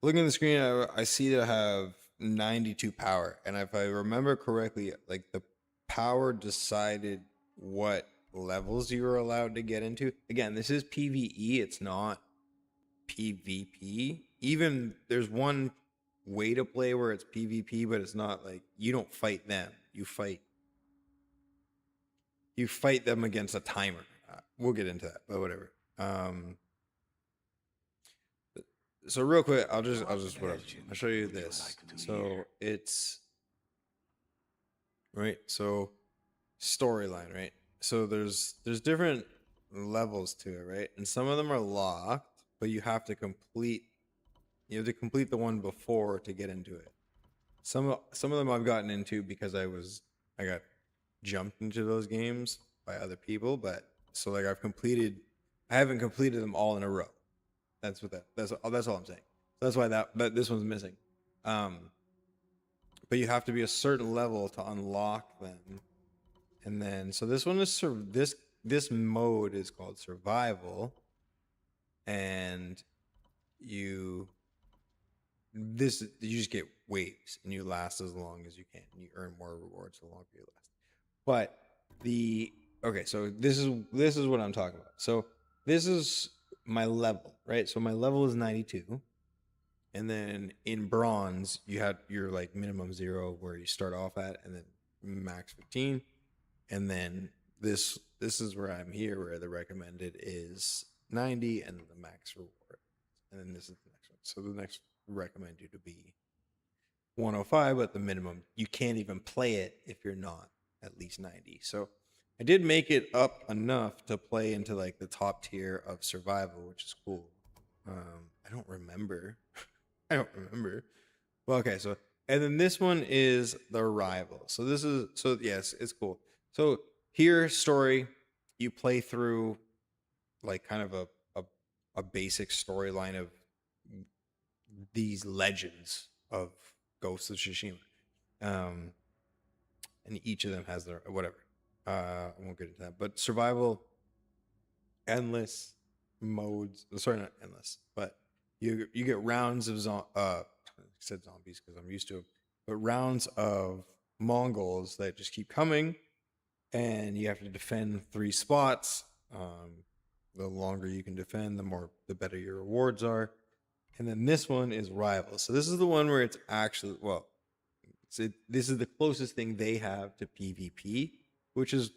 looking at the screen, I see that I have 92 power, and if I remember correctly, like the power decided what levels you were allowed to get into. Again, this is PvE, it's not PvP. Even there's one way to play where it's PvP, but it's not like you don't fight them. You fight them against a timer. We'll get into that, but whatever. So real quick, I'll just whatever. I'll show you this. So it's right. So storyline, right? So there's different levels to it, right? And some of them are locked, but you have to complete the one before to get into it. Some of them I've gotten into because I got jumped into those games by other people, but so like I haven't completed them all in a row. That's all I'm saying. So that's why that this one's missing. But you have to be a certain level to unlock them. And then so this one is this mode is called survival, and you just get waves and you last as long as you can. And you earn more rewards the longer you last. But so this is what I'm talking about. So this is my level, right? So my level is 92. And then in bronze, you had your like minimum 0 where you start off at, and then max 15. And then this is where I'm here, where the recommended is 90 and the max reward. And then this is the next one. So the next recommend you to be 105, but the minimum, you can't even play it if you're not at least 90. So I did make it up enough to play into like the top tier of survival, which is cool. I don't remember. I don't remember. Well, okay, so and then this one is the Arrival. So this is yes, it's cool. So here, story, you play through like kind of a basic storyline of these legends of Ghost of Tsushima. And each of them has their whatever. I won't get into that. But survival, endless modes. Sorry, not endless, but you get rounds of I said zombies because I'm used to them, but rounds of Mongols that just keep coming, and you have to defend 3 spots. The longer you can defend, the better your rewards are. And then this one is Rival. So this is the one where it's actually this is the closest thing they have to PvP,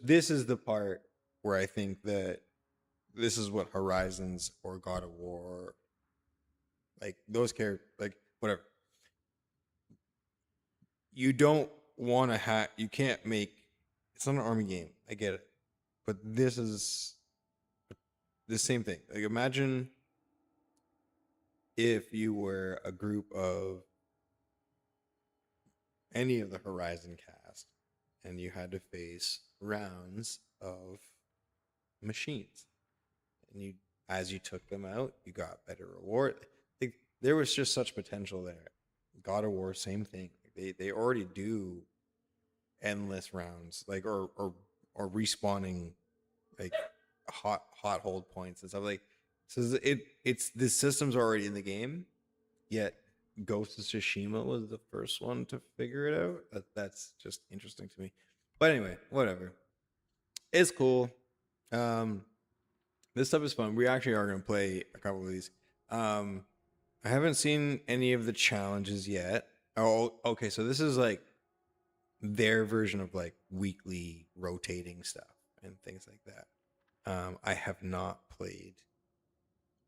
this is the part where I think that this is what Horizons or God of War, like those characters, like whatever. You don't want to you can't make, it's not an army game. I get it. But this is the same thing. Like imagine if you were a group of any of the Horizon cast and you had to face rounds of machines, and as you took them out, you got better reward. Like, there was just such potential there. God of War, same thing. They already do endless rounds, like or respawning like hot hold points and stuff. Like, so it's the system's already in the game, yet Ghost of Tsushima was the first one to figure it out. That's just interesting to me. But anyway, whatever. It's cool. This stuff is fun. We actually are going to play a couple of these. I haven't seen any of the challenges yet. Oh, okay. So this is like their version of like weekly rotating stuff and things like that. I have not played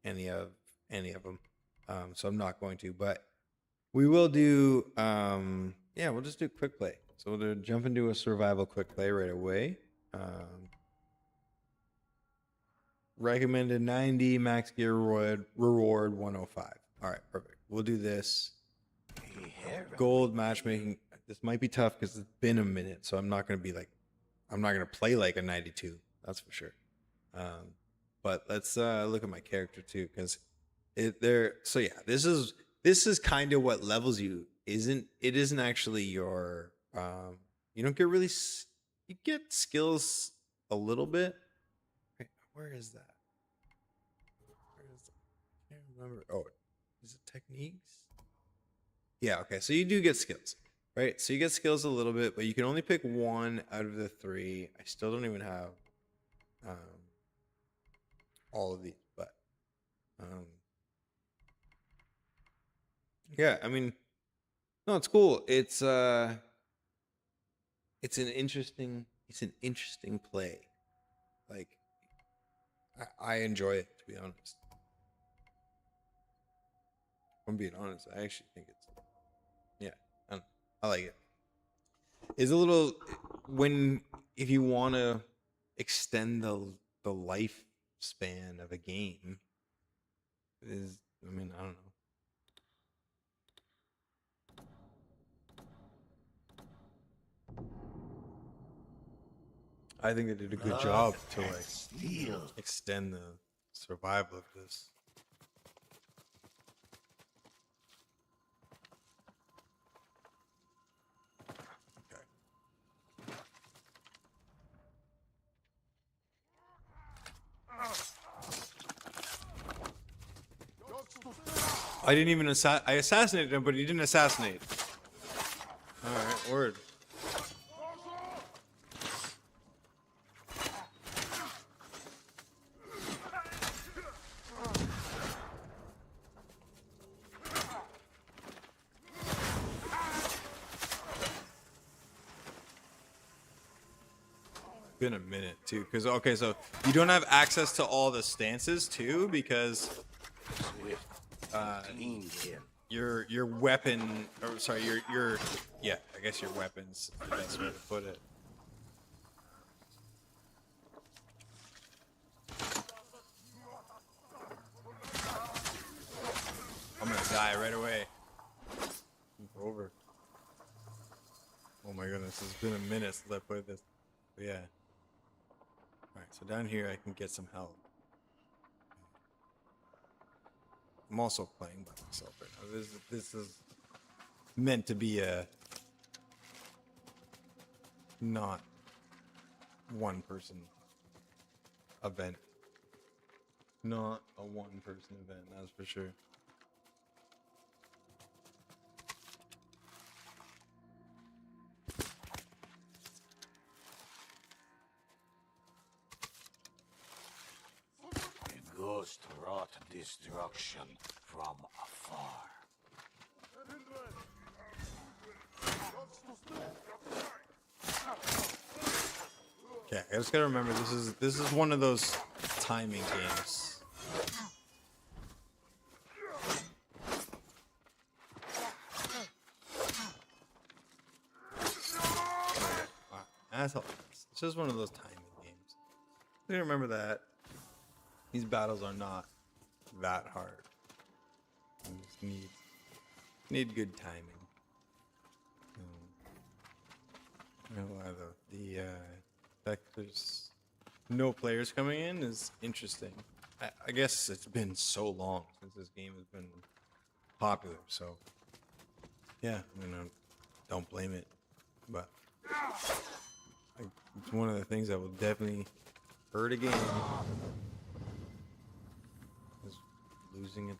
any of them. So I'm not going to, but we will do, we'll just do quick play. So we'll jump into a survival quick play right away. Recommended 90, max gear reward 105. All right, perfect. We'll do this. Gold matchmaking. This might be tough because it's been a minute, so I'm not going to play like a 92. That's for sure. But let's look at my character too, because so yeah, this is kind of what levels you. It isn't actually your you don't get really, you get skills a little bit. Where is that? I can't remember. Oh, is it techniques? Yeah, okay. So you do get skills, right? So you get skills a little bit, but you can only pick 1 out of the 3. I still don't even have all of these, but yeah, I mean, no, it's cool. It's an interesting play. Like, I enjoy it, to be honest. If I'm being honest, I actually think I like it. It's a little, if you want to extend the lifespan of a game, I don't know. I think they did a good job to like extend the survival of this. I didn't even I assassinated him, but he didn't assassinate. All right, word. been a minute too, because okay, so you don't have access to all the stances too, because Clean kill. your weapon, or sorry, your yeah, I guess your weapon's the best way to put it. I'm gonna die right away. Over. Oh my goodness, it's been a minute since I played this. But yeah. Alright, so down here I can get some help. I'm also playing by myself right now. This is meant to be a not one person event. Not a one person event, that's for sure. A ghost wrought destruction from afar. Okay, I just gotta remember this is one of those timing games. Asshole. It's just one of those timing games. You remember that these battles are not that hard. You just need good timing. No lie though, the fact there's no players coming in is interesting. I guess it's been so long since this game has been popular, so yeah, I mean, I don't blame it, but it's one of the things that will definitely hurt a game is losing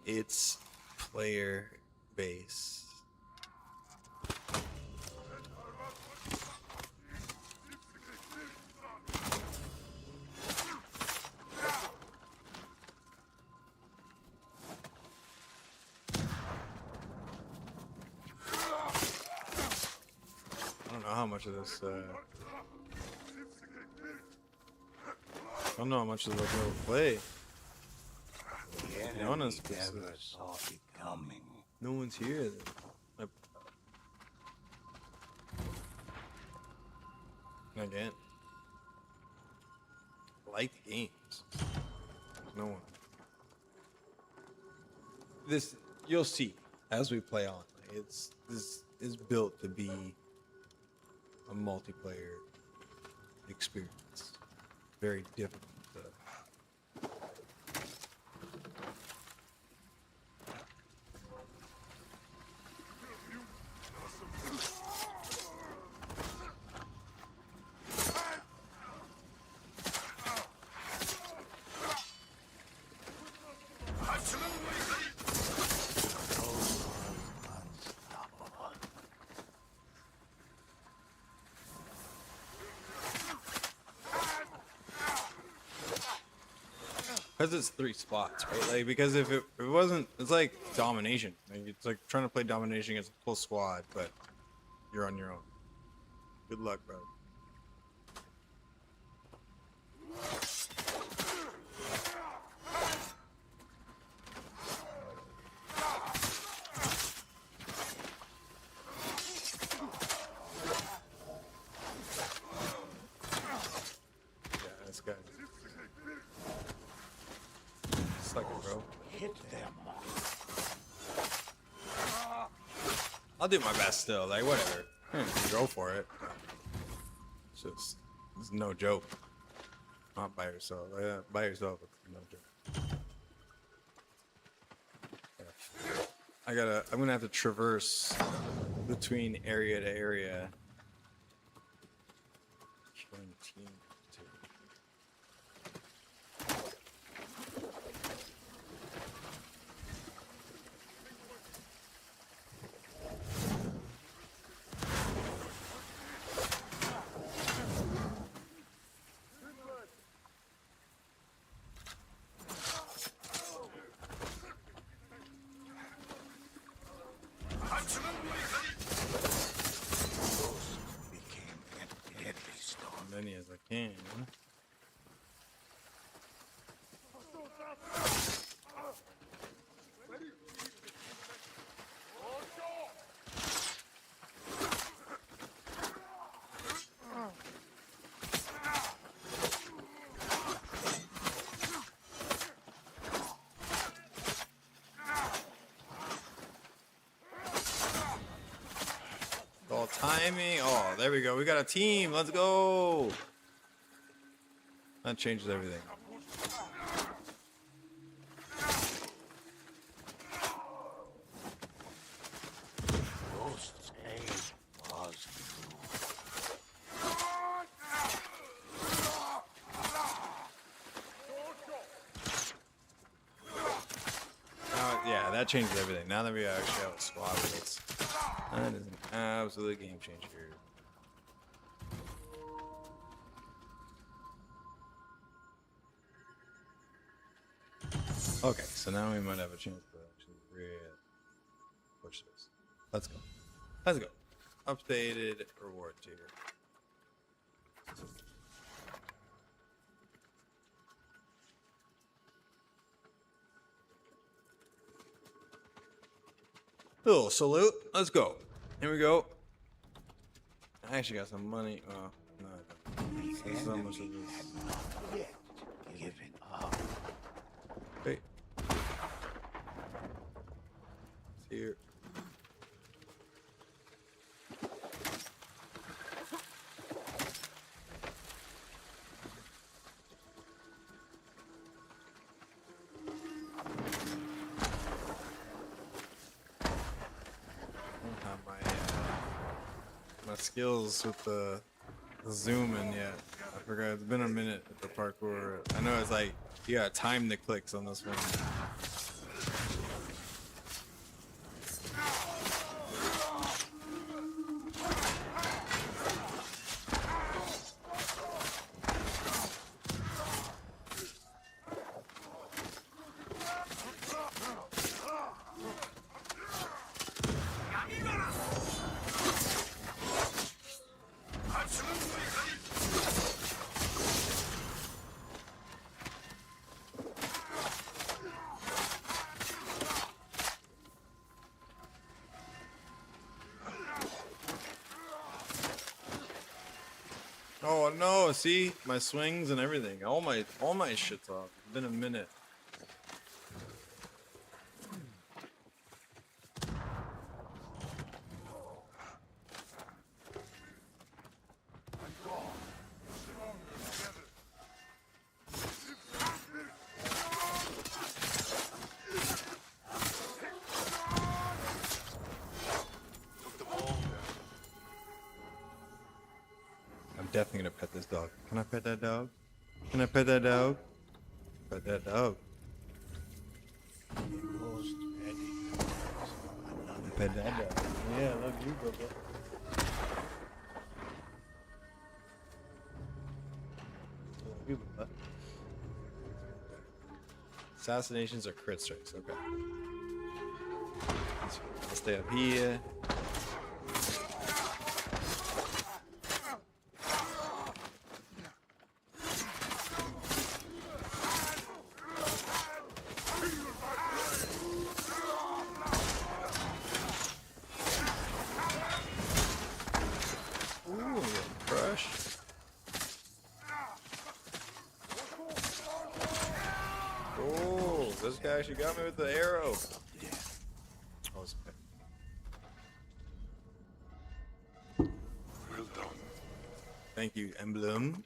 its player base. I don't know how much of this I don't know how much of this I'll play. To be honest, 'cause, Never saw it coming. no one's here. Again, like the games. There's no one. This you'll see as we play on. This is built to be a multiplayer experience. Very difficult to because it's 3 spots, right? Like, because if it wasn't, it's like domination. Like, it's like trying to play domination against a full squad, but you're on your own. Good luck, bro. Yeah, this guy. Sucker, bro. Hit them. I'll do my best still. Like, whatever. Go for it. It's just, it's no joke. Not by yourself. Yeah, by yourself, it's no joke. Yeah. I'm gonna have to traverse between area to area. Killing team too. timing. Oh, there we go. We got a team. Let's go. That changes everything. Ghost's aid was Yeah, that changes everything. Now that we actually have a squad with us, that is an absolute game changer. Okay, so now we might have a chance to actually really push this. Let's go. Let's go. Updated reward tier. Little salute. Let's go. Here we go. I actually got some money. Oh, no, I don't. This is how much of this. yet given up. Hey. It's here. My skills with the zooming yet. I forgot. It's been a minute with the parkour. I know it's like you gotta time the clicks on this one. Oh no, see? My swings and everything. All my shit's off. It's been a minute. Definitely gonna pet this dog. Can I pet that dog? Can I pet that dog? Pet that dog. Pet that dog. Yeah, I love you, Bubba. Love you, Bubba. Assassinations or crit strikes. Okay. I'll stay up here. This guy actually got me with the arrow. Oh, it's okay. Well done. Thank you, Emblem.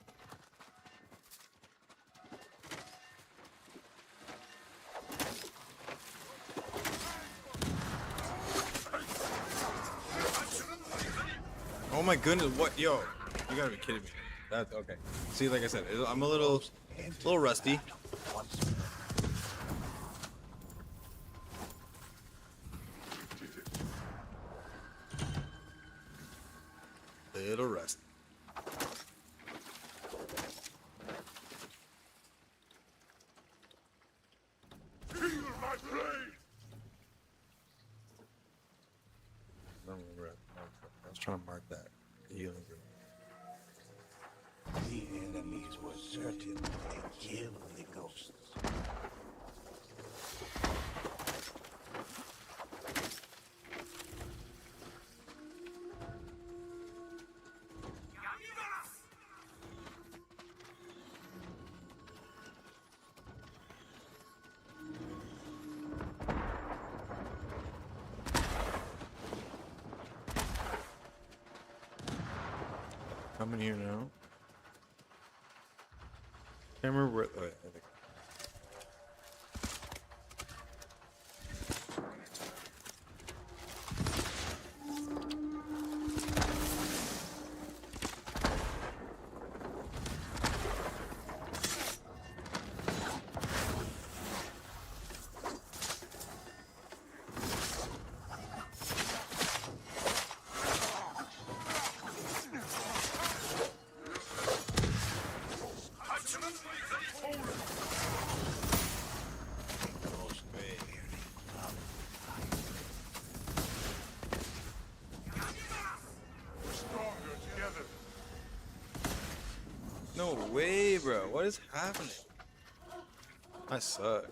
Oh my goodness, what? Yo, you gotta be kidding me. That's okay. See, like I said, I'm a little rusty. Little rusty. Feel my blade! I don't remember. I was trying to mark that healing group. The enemies were certain to kill the ghosts. I'm in here now. Can't remember where. Oh, yeah, I think. No way, bro. What is happening? I suck.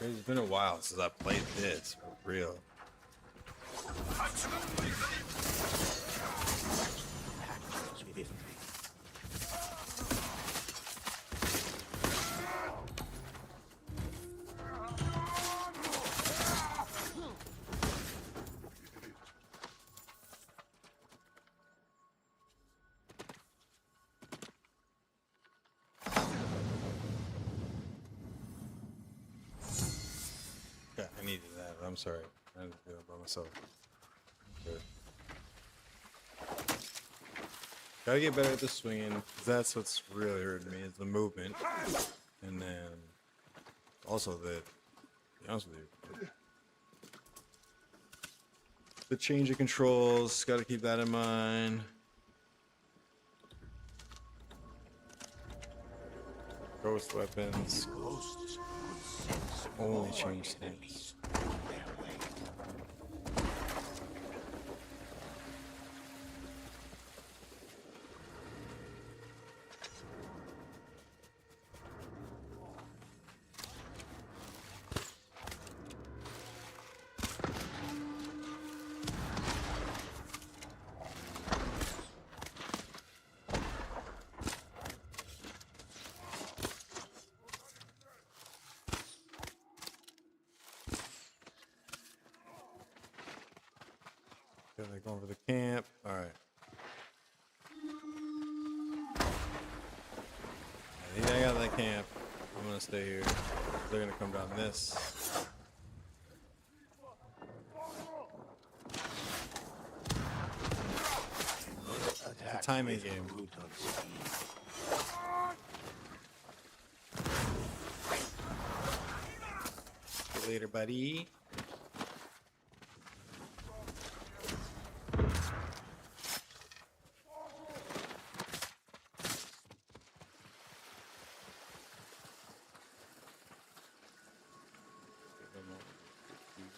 It's been a while since I played this for real. Yeah, I needed that. I'm sorry. I had to do it by myself. Good. Gotta get better at the swinging. 'Cause that's what's really hurting me is the movement, and then also the. To be honest with you, the change of controls. Got to keep that in mind. Ghost weapons. Ghosts could sense Only more change enemies things. on their way. Okay, they're going for the camp. All right. I think I got that camp. I'm gonna stay here. They're gonna come down this. It's a timing game. Brutal speed. See you later, buddy.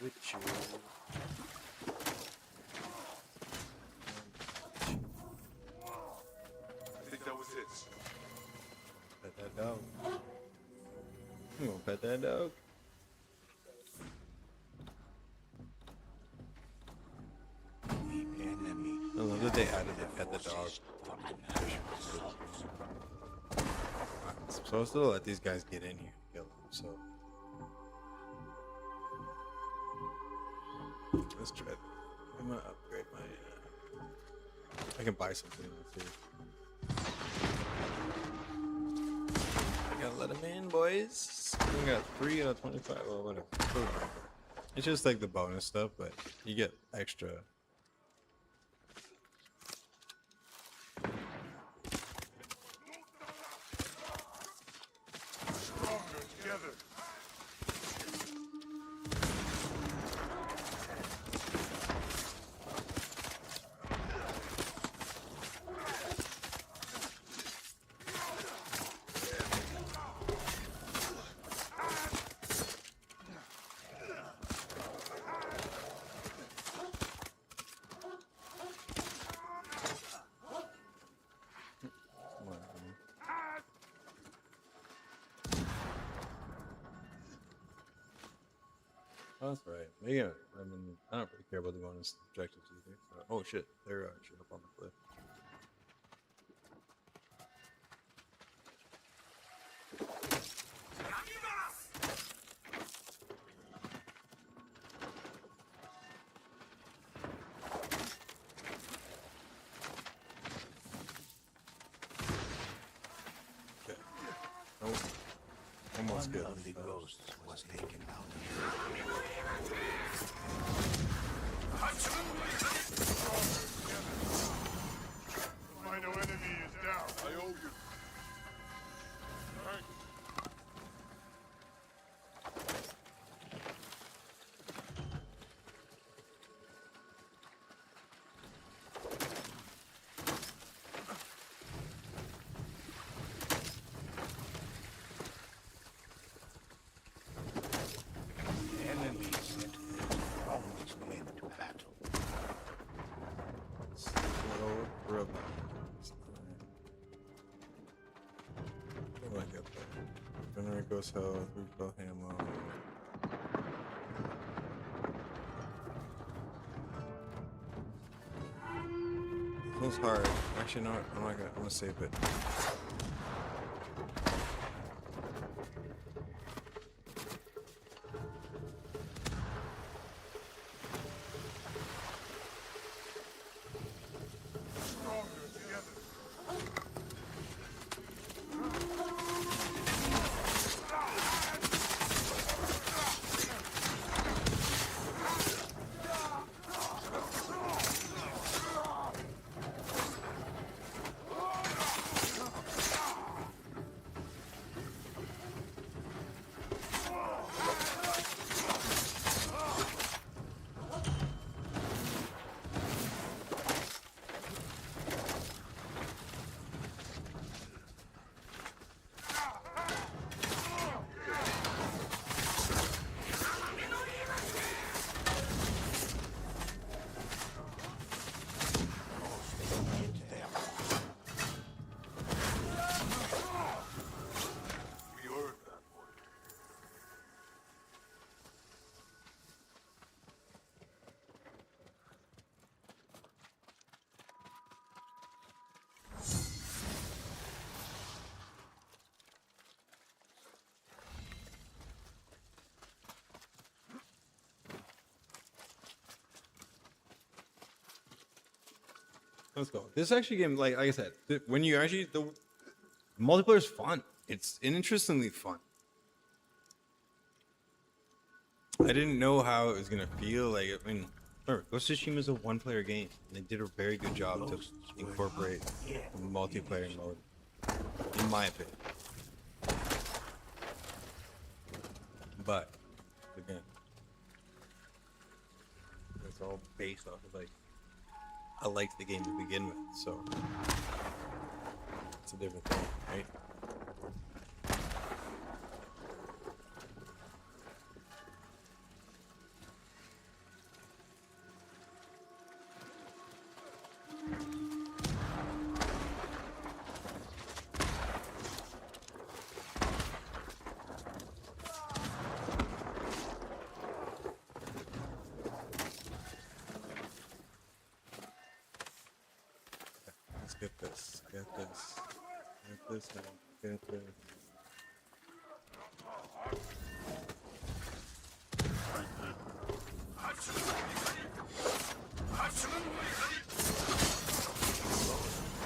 With you. I think that was it. Pet that dog. I'm gonna pet that dog. The enemy. I love that they added the pet the dog. I'm supposed to let these guys get in here and kill them, so. Let's try. I'm gonna upgrade my. I can buy something. Let's see. I gotta let them in, boys. We got 3 out of 25. Well, whatever. It's just like the bonus stuff, but you get extra. Stronger together. Oh, that's right. Yeah, I mean, I don't really care about the bonus objectives either. So. Oh shit, they're shit up on the cliff. One good. of the ghosts was taken out. Final enemy is down. I owe you. Thanks. The enemy sent their strongest men to battle. Real nice. What do I get there? Generico's health, refill ammo. This one's hard. Actually, no, I'm not gonna. I'm gonna save it. Stronger together. We earned that one. Let's go. This actually game, like I said, when you actually the multiplayer is fun. It's interestingly fun. I didn't know how it was gonna feel. Like, I mean, remember, Ghost of Tsushima is a one-player game, and they did a very good job to incorporate multiplayer mode, in my opinion. But again, it's all based off of like I liked the game to begin with, so it's a different thing, right? Let's get this, get this, get this, get this.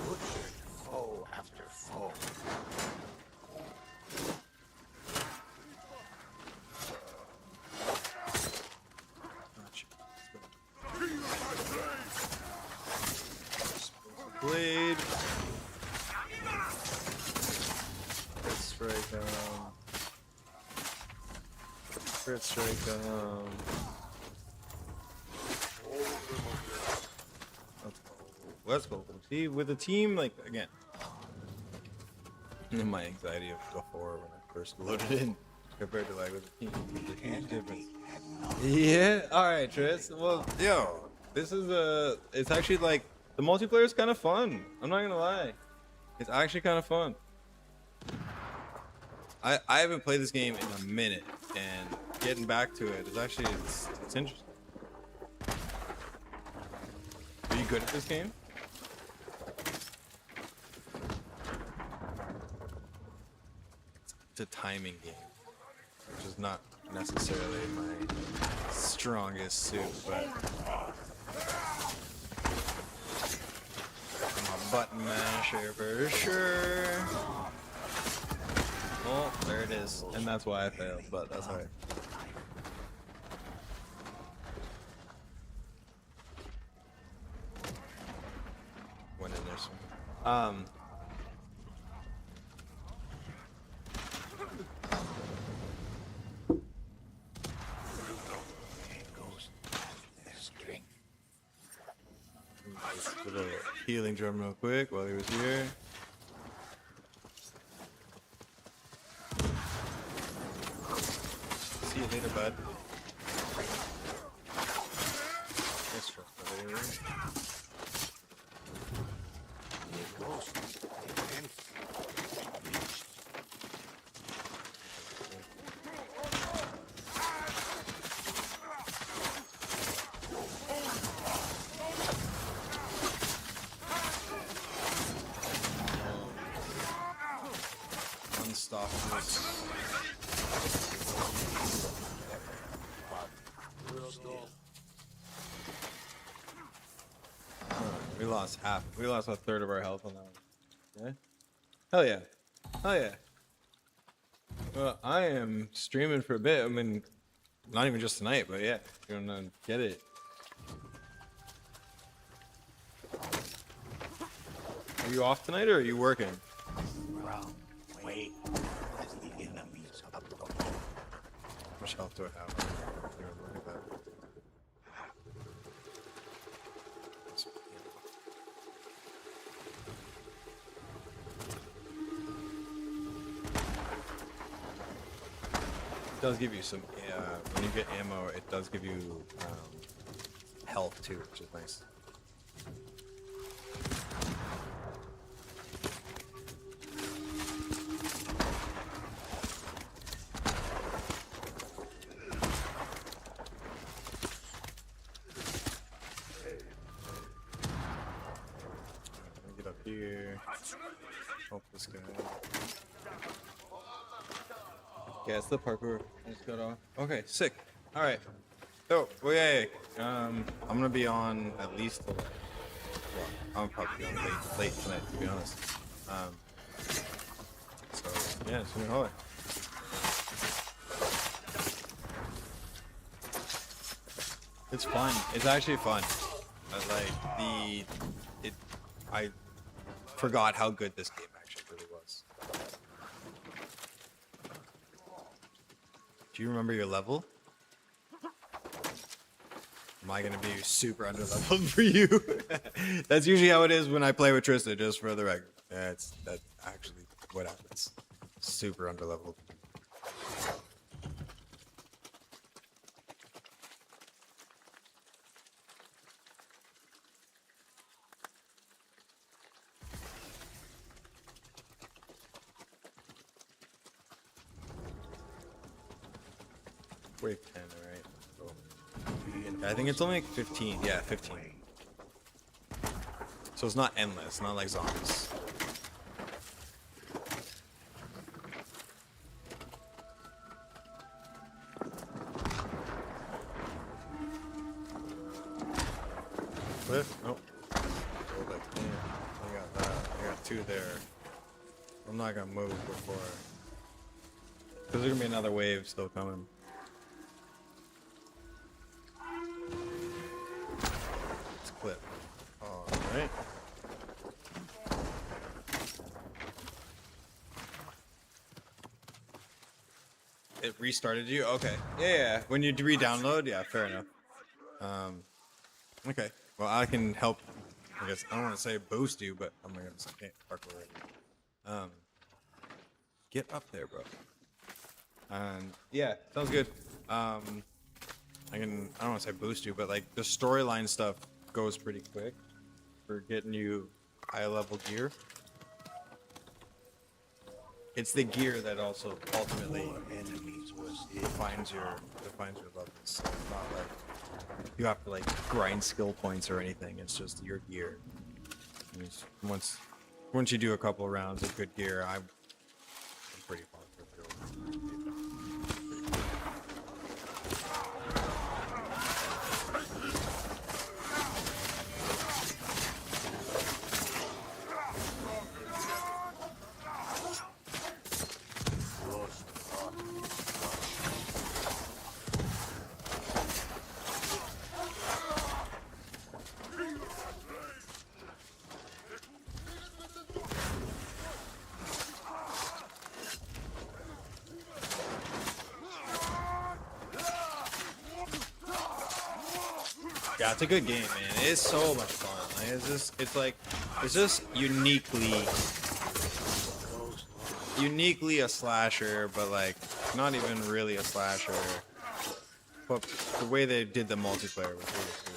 Butchered foe after foe. Gotcha. Blade. Crit strike down. Crit strike down. Let's go. See, with a team, like, again, my anxiety of before when I first loaded in compared to like with a team, there's a huge difference. Yeah. All right, Tris. Well, yo, this is it's actually like the multiplayer is kind of fun. I'm not gonna lie, it's actually kind of fun. I haven't played this game in a minute, and getting back to it is actually it's interesting. Are you good at this game? It's a timing game, which is not necessarily my strongest suit, but I'm a button masher for sure. Oh, there it is. And that's why I failed, but that's alright. Went in there some. Put a healing drum real quick while he was here. See you later, bud. Yes, sure. We lost half. We lost a third of our health on that one. Okay. Hell yeah. Hell yeah. Well, I am streaming for a bit. I mean, not even just tonight, but yeah, you're gonna get it. Are you off tonight or are you working? Wait. How much health do I have? Look at that. It does give you some, when you get ammo, it does give you health too, which is nice. Get up here. Help this guy. Yeah, it's the parkour. I just got off. Okay, sick. All right. So, well, yeah. I'm gonna be on at least till, well, I'm probably on late tonight, to be honest. So yeah, it's gonna hold. It's fun. It's actually fun. I forgot how good this game actually really was. Do you remember your level? Am I gonna be super underleveled for you? That's usually how it is when I play with Trista, just for the record. That's actually what happens. Super underleveled. Wave 10, alright. I think it's only like 15. Yeah, 15. So it's not endless, not like zombies. Cliff? Nope. I got that. I got two there. I'm not gonna move before. Because there's gonna be another wave still coming. Let's clip. Alright. It restarted you? Okay. Yeah. When you re-download, yeah, fair enough. Okay. Well, I can help. I guess I don't want to say boost you, but oh my goodness, I can't parkour already. Get up there, bro. Yeah, sounds good. I don't want to say boost you, but like the storyline stuff goes pretty quick for getting you high level gear. It's the gear that also ultimately defines your levels. It's not like you have to like grind skill points or anything. It's just your gear. And once you do a couple rounds of good gear, I'm pretty pumped for it. Yeah, it's a good game, man. It's so much fun. Like, it's just uniquely a slasher, but like not even really a slasher. But the way they did the multiplayer was really cool.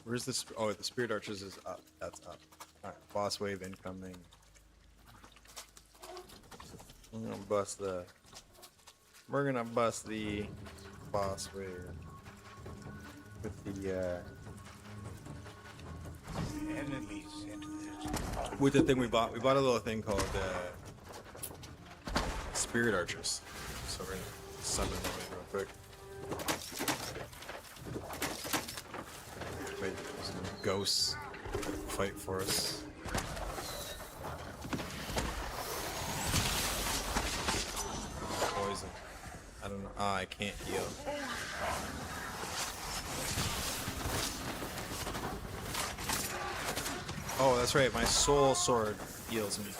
Where's this? Oh, the Spirit Archers is up. That's up. Alright, boss wave incoming. We're gonna bust the boss wave with the Enemies into this. with the thing we bought. We bought a little thing called Spirit Archers. So we're gonna summon them in real quick. Wait, some ghosts fight for us. Poison. I don't know. Ah, I can't heal. Oh, that's right. My soul sword heals me.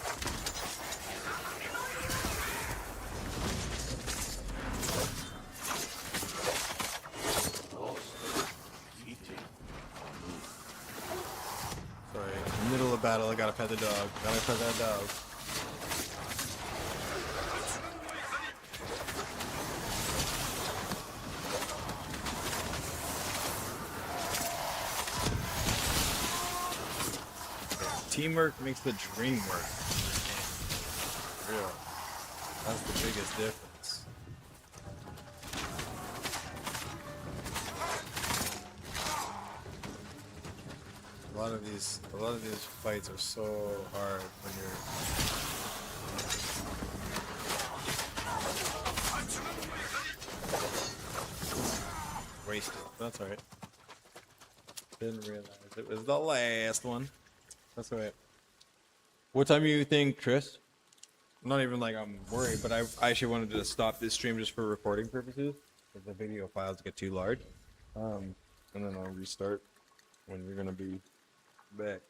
Middle of battle, I gotta pet the dog. Gotta pet that dog. Teamwork makes the dream work. Real. That's the biggest difference. A lot of these fights are so hard when you're wasted. That's alright. Didn't realize it was the last one. That's alright. What time do you think, Chris? Not even like I'm worried, but I actually wanted to stop this stream just for recording purposes. If the video files get too large. And then I'll restart when you're gonna be back.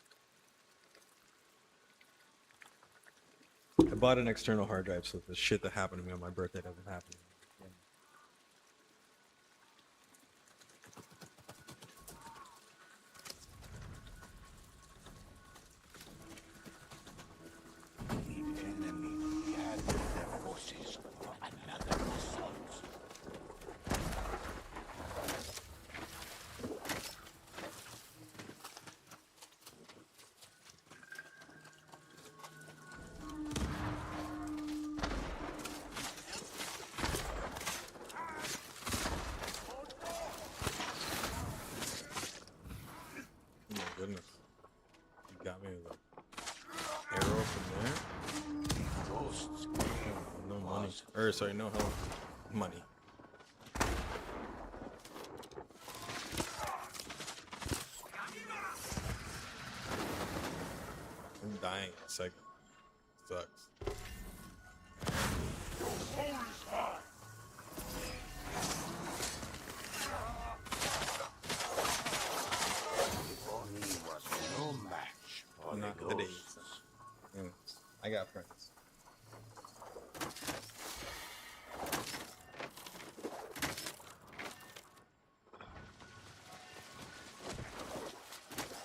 I bought an external hard drive so the shit that happened to me on my birthday doesn't happen again. The enemy gathered their forces for another assault. Oh my goodness. You got me with an arrow from there? Ghosts No money. Or sorry, no health. Money. I'm dying in a second. Sucks. Oni was no match for the Not today. ghosts. Anyways, I got friends.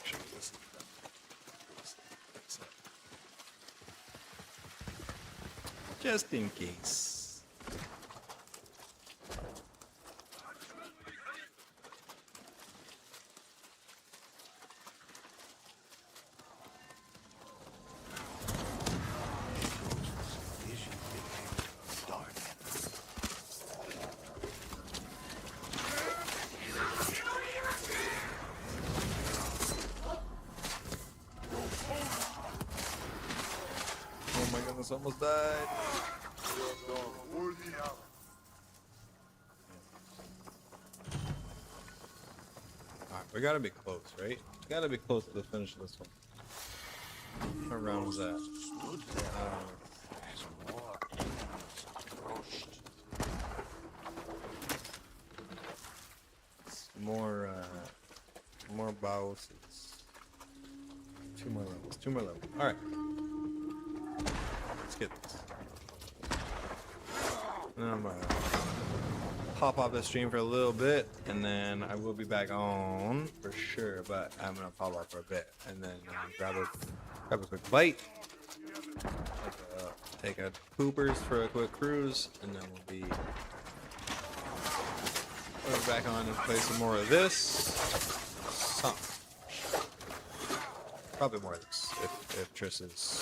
Actually, this is just in case. Vision became darkened. Oh my goodness, almost died. For the hour. Alright, we gotta be close, right? We gotta be close to the finish of this one. What round was that? More bosses. Two more levels. Alright. Let's get this. And then I'm gonna pop off the stream for a little bit, and then I will be back on for sure, but I'm gonna pop off for a bit, and then grab a quick bite, take a poopers for a quick cruise, and then we'll be back on and play some more of this. Probably more of this if Triss is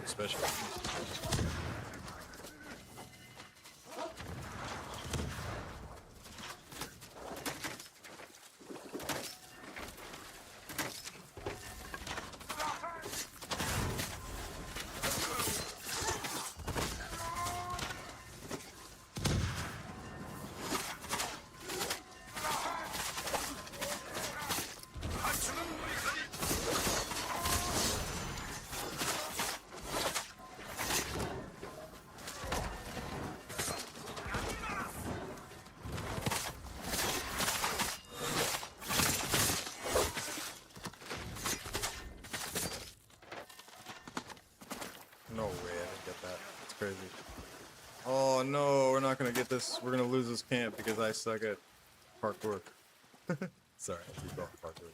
special. No way I didn't get that. That's crazy. Oh no, we're not gonna get this. We're gonna lose this camp because I suck at parkour. Sorry, I keep going parkour.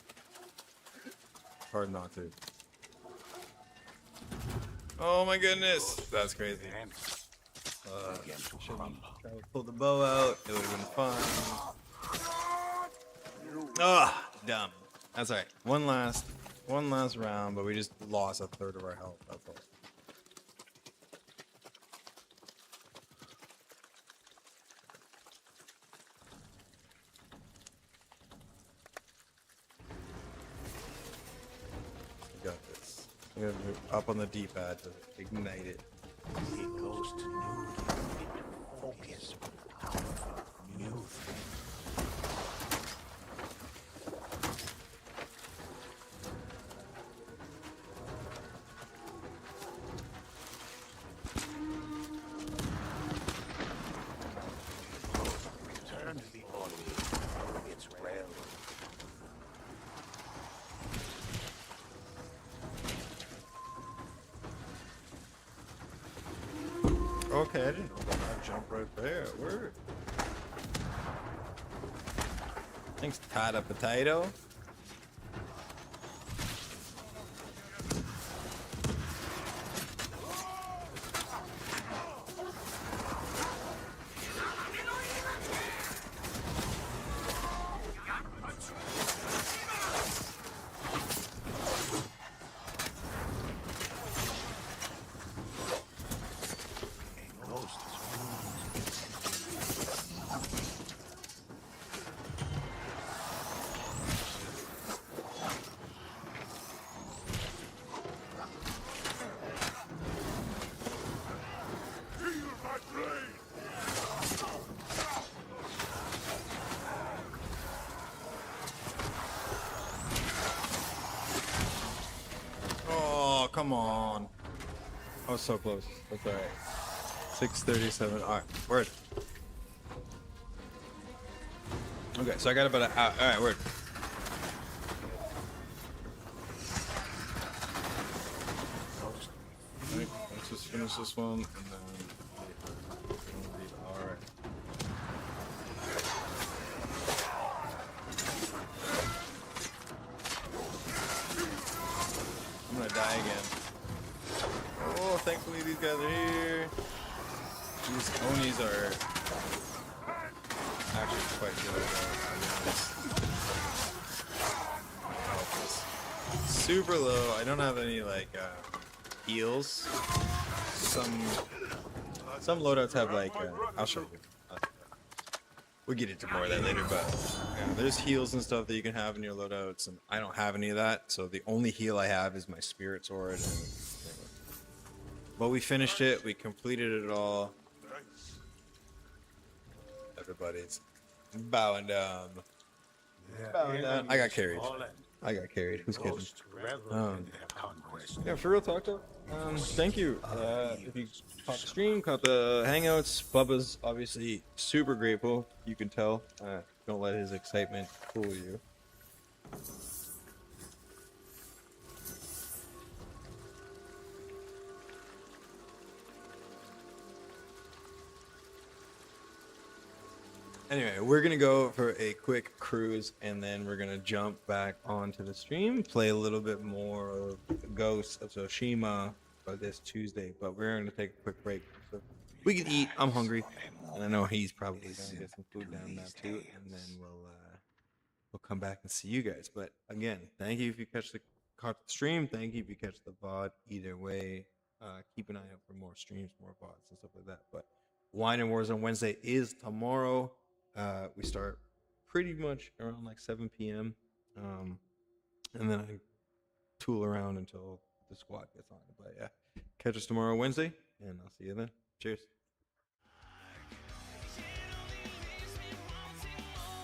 Hard not to. Oh my goodness, that's crazy. Shouldn't try to pull the bow out. It would have been fun. Ah, dumb. That's alright. One last round, but we just lost a third of our health. That's all. Got this. We have to up on the D-pad to ignite it. It goes to new, focus, powerful, new. Return to the order. It's rare. Okay, I didn't know that. I'd jump right there. Word. Thanks, Tata Potato. Oh, come on. I was so close. That's alright. 6:37. Alright, word. Okay, so I got about an hour. Alright, word. Alright, let's just finish this one and then alright. I'm gonna die again. Oh, thankfully these guys are here. These Onis are actually quite good, I'll be honest. My health is super low. I don't have any like heals. Some loadouts have like I'll show you. We'll get into more of that later, but yeah, there's heals and stuff that you can have in your loadouts, and I don't have any of that. So the only heal I have is my spirit sword. And, But we finished it. We completed it all. Everybody's bowing down. Bowing down. I got carried. Who's kidding? Yeah, for real talk. Thank you. If you caught the stream, caught the hangouts, Bubba's obviously super grateful. You can tell. Don't let his excitement fool you. Anyway, we're gonna go for a quick cruise, and then we're gonna jump back onto the stream, play a little bit more of Ghost of Tsushima this Tuesday. But we're gonna take a quick break so we can eat. I'm hungry, and I know he's probably gonna get some food down there too, and then we'll come back and see you guys. But again, thank you if you caught the stream. Thank you if you catch the VOD. Either way, keep an eye out for more streams, more VODs, and stuff like that. But Wine and Wars on Wednesday is tomorrow. We start pretty much around like 7 p.m. And then I tool around until the squad gets on. But yeah, catch us tomorrow, Wednesday, and I'll see you then. Cheers.